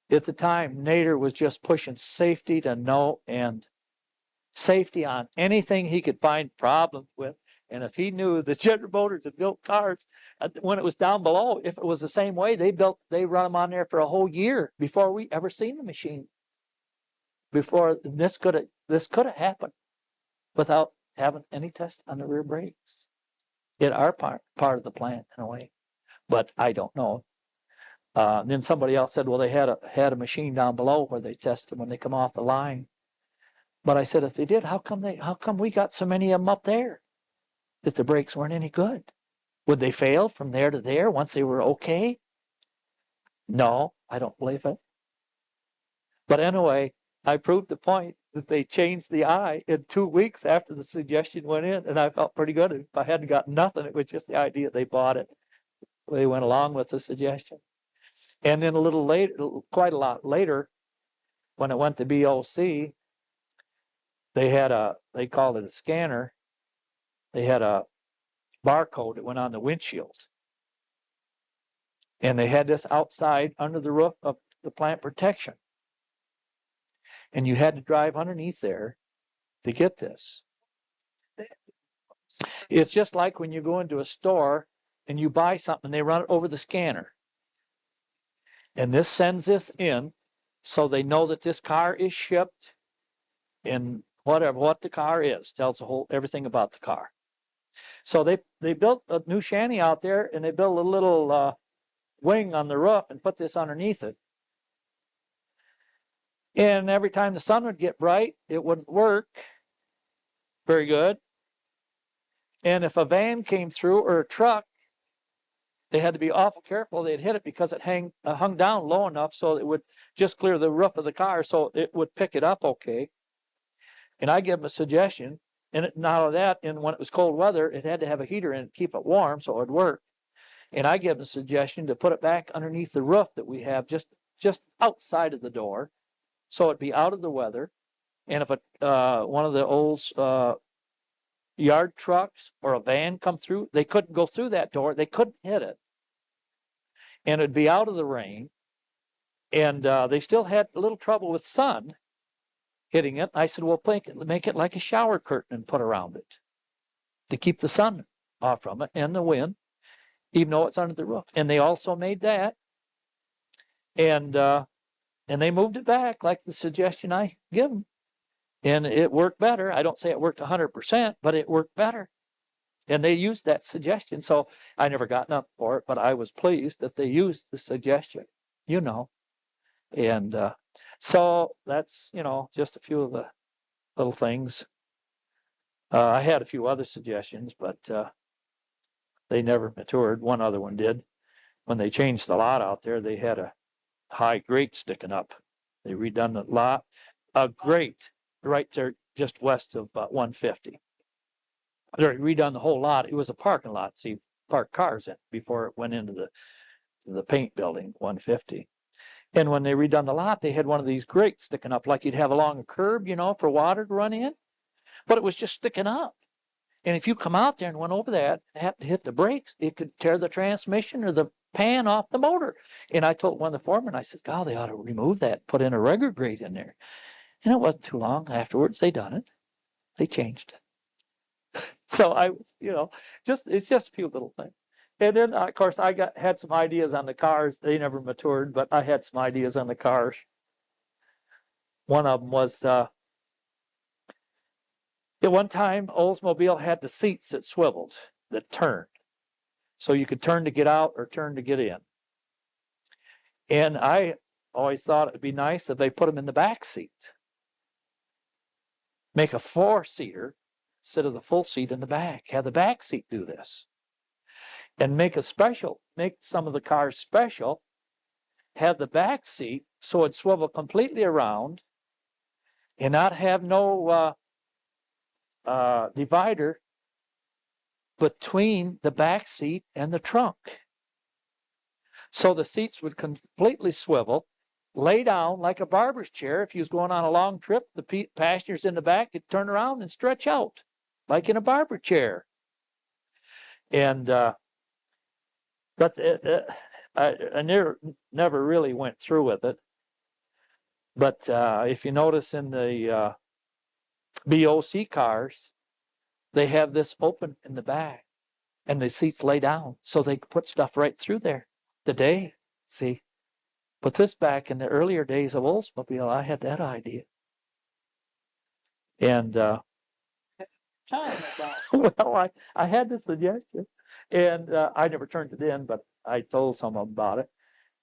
at the time, Nader was just pushing safety to no end. Safety on anything he could find problems with. And if he knew that General Motors had built cars when it was down below, if it was the same way, they run them on there for a whole year before we ever seen the machine. Before this could have happened without having any test on the rear brakes. At our part of the plant in a way, but I don't know. Then somebody else said, well, they had a machine down below where they tested when they come off the line. But I said, if they did, how come we got so many of them up there that the brakes weren't any good? Would they fail from there to there once they were okay? No, I don't believe it. But anyway, I proved the point that they changed the eye in 2 weeks after the suggestion went in, and I felt pretty good. If I hadn't got nothing, it was just the idea they bought it. They went along with the suggestion. And then a little later, quite a lot later, when it went to BOC, they called it a scanner. They had a barcode that went on the windshield. And they had this outside under the roof of the plant protection. And you had to drive underneath there to get this. It's just like when you go into a store and you buy something, they run it over the scanner. And this sends this in so they know that this car is shipped and what the car is, tells everything about the car. So they built a new shanty out there and they built a little wing on the roof and put this underneath it. And every time the sun would get bright, it wouldn't work very good. And if a van came through or a truck, they had to be awful careful. They'd hit it because it hung down low enough so it would just clear the roof of the car, so it would pick it up okay. And I gave them a suggestion, and not only that, and when it was cold weather, it had to have a heater in it to keep it warm so it would work. And I gave them a suggestion to put it back underneath the roof that we have just outside of the door, so it'd be out of the weather. And if one of the old yard trucks or a van come through, they couldn't go through that door. They couldn't hit it. And it'd be out of the rain. And they still had a little trouble with sun hitting it. I said, well, make it like a shower curtain and put around it to keep the sun off from it and the wind, even though it's under the roof. And they also made that. And they moved it back like the suggestion I give them. And it worked better. I don't say it worked 100%, but it worked better. And they used that suggestion. So I never got up for it, but I was pleased that they used the suggestion, you know. And so that's, you know, just a few of the little things. I had a few other suggestions, but they never matured. One other one did. When they changed the lot out there, they had a high grate sticking up. They redone the lot, a grate right there just west of 150. They redone the whole lot. It was a parking lot, so you park cars in before it went into the paint building, 150. And when they redone the lot, they had one of these grates sticking up like you'd have along a curb, you know, for water to run in. But it was just sticking up. And if you come out there and went over that and happened to hit the brakes, it could tear the transmission or the pan off the motor. And I told one of the foremen, I said, God, they ought to remove that, put in a regular grate in there. And it wasn't too long afterwards, they done it. They changed it. So I was, you know, it's just a few little things. And then, of course, I had some ideas on the cars. They never matured, but I had some ideas on the cars. One of them was, at one time, Oldsmobile had the seats that swiveled, that turned. So you could turn to get out or turn to get in. And I always thought it'd be nice if they put them in the back seat. Make a 4-seater instead of the full seat in the back. Have the back seat do this. And make some of the cars special. Have the back seat so it'd swivel completely around and not have no divider between the back seat and the trunk. So the seats would completely swivel, lay down like a barber's chair. If you was going on a long trip, the passengers in the back could turn around and stretch out like in a barber chair. And but I never really went through with it. But if you notice in the BOC cars, they have this open in the back and the seats lay down so they can put stuff right through there. Today, see, put this back in the earlier days of Oldsmobile, I had that idea. And well, I had the suggestion and I never turned it in, but I told some of them about it.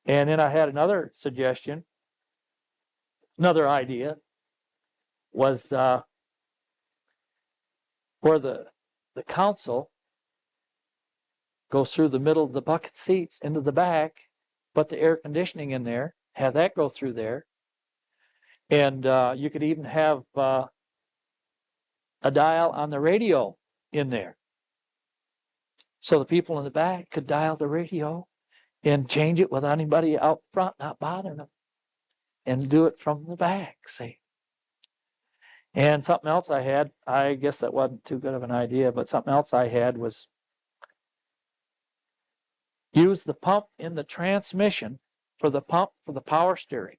And then I had another suggestion, another idea was where the console goes through the middle of the bucket seats into the back, put the air conditioning in there, have that go through there. And you could even have a dial on the radio in there. So the people in the back could dial the radio and change it without anybody out front not bothering them. And do it from the back, see. And something else I had, I guess that wasn't too good of an idea, but something else I had was use the pump in the transmission for the power steering.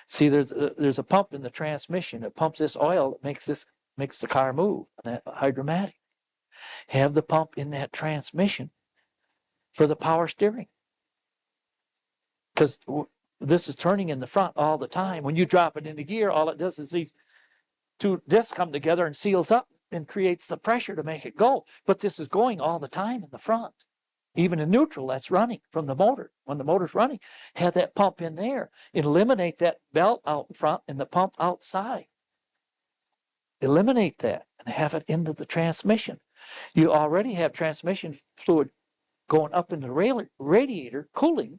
See, there's a pump in the transmission that pumps this oil that makes the car move, that hydromatic. Have the pump in that transmission for the power steering. Because this is turning in the front all the time. When you drop it into gear, all it does is these two discs come together and seals up and creates the pressure to make it go. But this is going all the time in the front. Even in neutral, that's running from the motor. When the motor's running, have that pump in there. Eliminate that belt out in front and the pump outside. Eliminate that and have it into the transmission. You already have transmission fluid going up in the radiator cooling.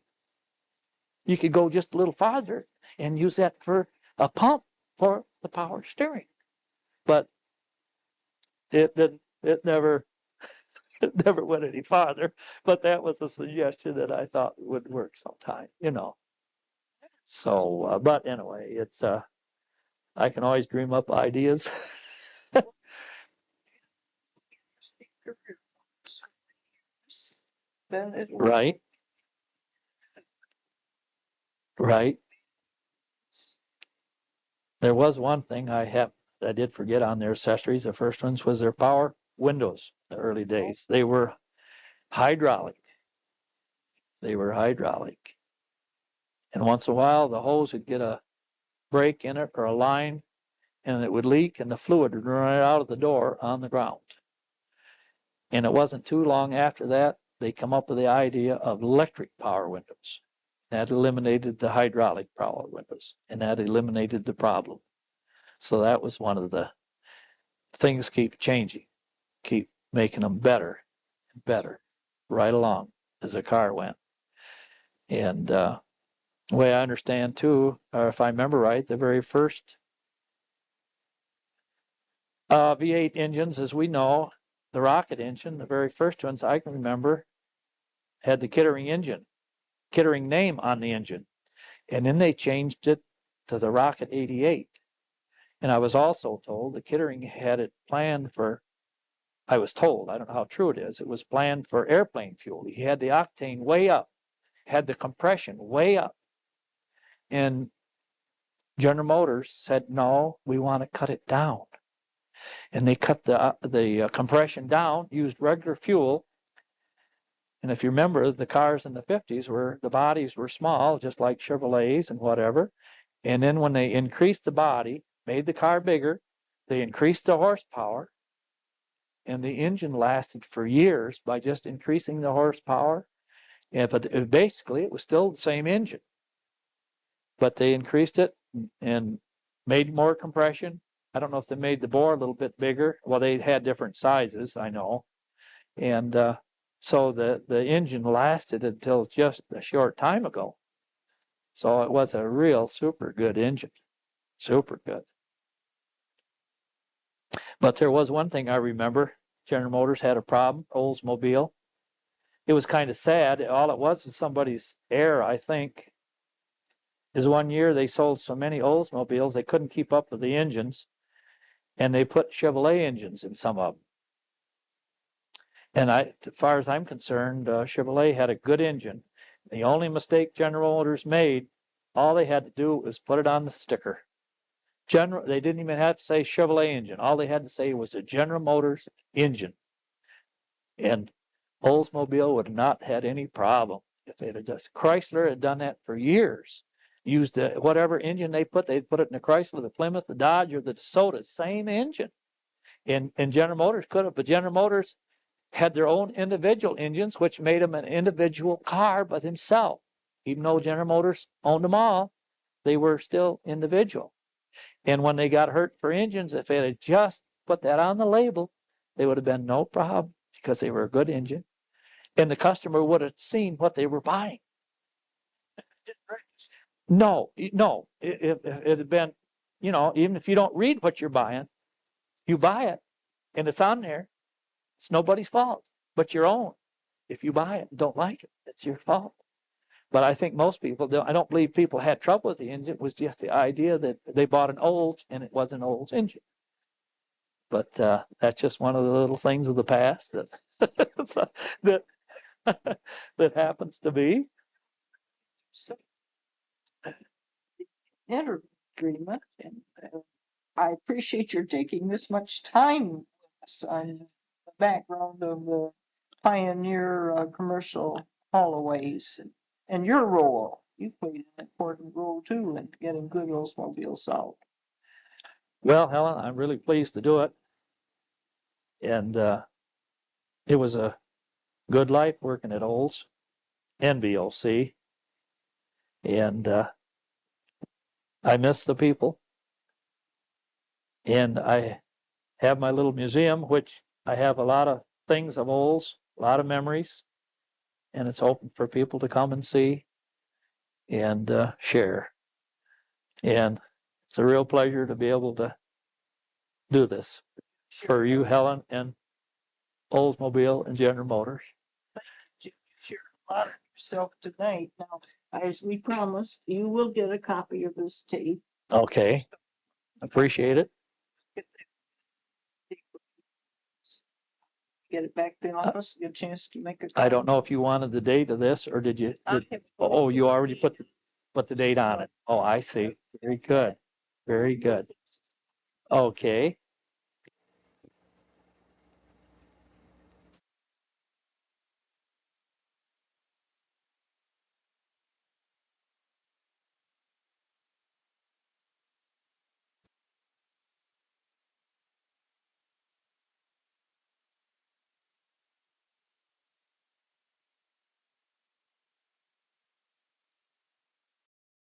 You could go just a little farther and use that for a pump for the power steering. But it didn't. It never went any farther. But that was a suggestion that I thought would work sometime. So, but anyway, it's I can always dream up ideas. Then it Right. Right. There was one thing I did forget on their accessories. The first ones was their power windows. The early days, they were hydraulic. And once in a while, the hose would get a break in it or a line, and it would leak, and the fluid would run right out of the door on the ground. And it wasn't too long after that, they come up with the idea of electric power windows. That eliminated the hydraulic power windows, and that eliminated the problem. So that was one of the things keep changing, keep making them better and better right along as the car went. And the way I understand too, or if I remember right, the very first V8 engines, as we know, the rocket engine, the very first ones I can remember, had the Kittering name on the engine. And then they changed it to the Rocket 88. And I was also told that Kittering had it planned for, I was told, I don't know how true it is, it was planned for airplane fuel. He had the octane way up, had the compression way up. And General Motors said, no, we want to cut it down. And they cut the compression down, used regular fuel. And if you remember, the cars in the 50s the bodies were small, just like Chevrolets and whatever. And then when they increased the body, made the car bigger, they increased the horsepower, and the engine lasted for years by just increasing the horsepower. But basically, it was still the same engine. But they increased it and made more compression. I don't know if they made the bore a little bit bigger. Well, they had different sizes, I know. And so the engine lasted until just a short time ago. So it was a real super good engine. Super good. But there was one thing I remember. General Motors had a problem, Oldsmobile. It was kind of sad. All it was somebody's error, I think, is one year they sold so many Oldsmobiles they couldn't keep up with the engines, and they put Chevrolet engines in some of them. And as far as I'm concerned, Chevrolet had a good engine. The only mistake General Motors made, all they had to do was put it on the sticker. They didn't even have to say Chevrolet engine. All they had to say was a General Motors engine. And Oldsmobile would not had any problem if they'd have just. Chrysler had done that for years. Used whatever engine they'd put it in the Chrysler, the Plymouth, the Dodge, or the DeSoto, same engine. And General Motors could have, but General Motors had their own individual engines, which made them an individual car by themselves. Even though General Motors owned them all, they were still individual. And when they got hurt for engines, if they had just put that on the label, they would have been no problem because they were a good engine. And the customer would have seen what they were buying. No. It had been, even if you don't read what you're buying, you buy it and it's on there. It's nobody's fault but your own. If you buy it and don't like it, it's your fault. But I think most people don't. I don't believe people had trouble with the engine. It was just the idea that they bought an Olds and it was an Olds engine. But that's just one of the little things of the past that that happens to be. agreement, and I appreciate your taking this much time with us on the background of the pioneer commercial hauliways and your role. You played an important role too in getting good Oldsmobiles out. Well, Helen, I'm really pleased to do it. And it was a good life working at Olds and VOC. And I miss the people. And I have my little museum, which I have a lot of things of Olds, a lot of memories, and it's open for people to come and see and share. And it's a real pleasure to be able to do this for you, Helen, and Oldsmobile and General Motors. You shared a lot of yourself tonight. Now, as we promised, you will get a copy of this tape. Okay, appreciate it. Get it back to the office, get a chance to make a. I don't know if you wanted the date of this or did you? Oh, you already put the date on it. Oh, I see. Very good. Very good. Okay.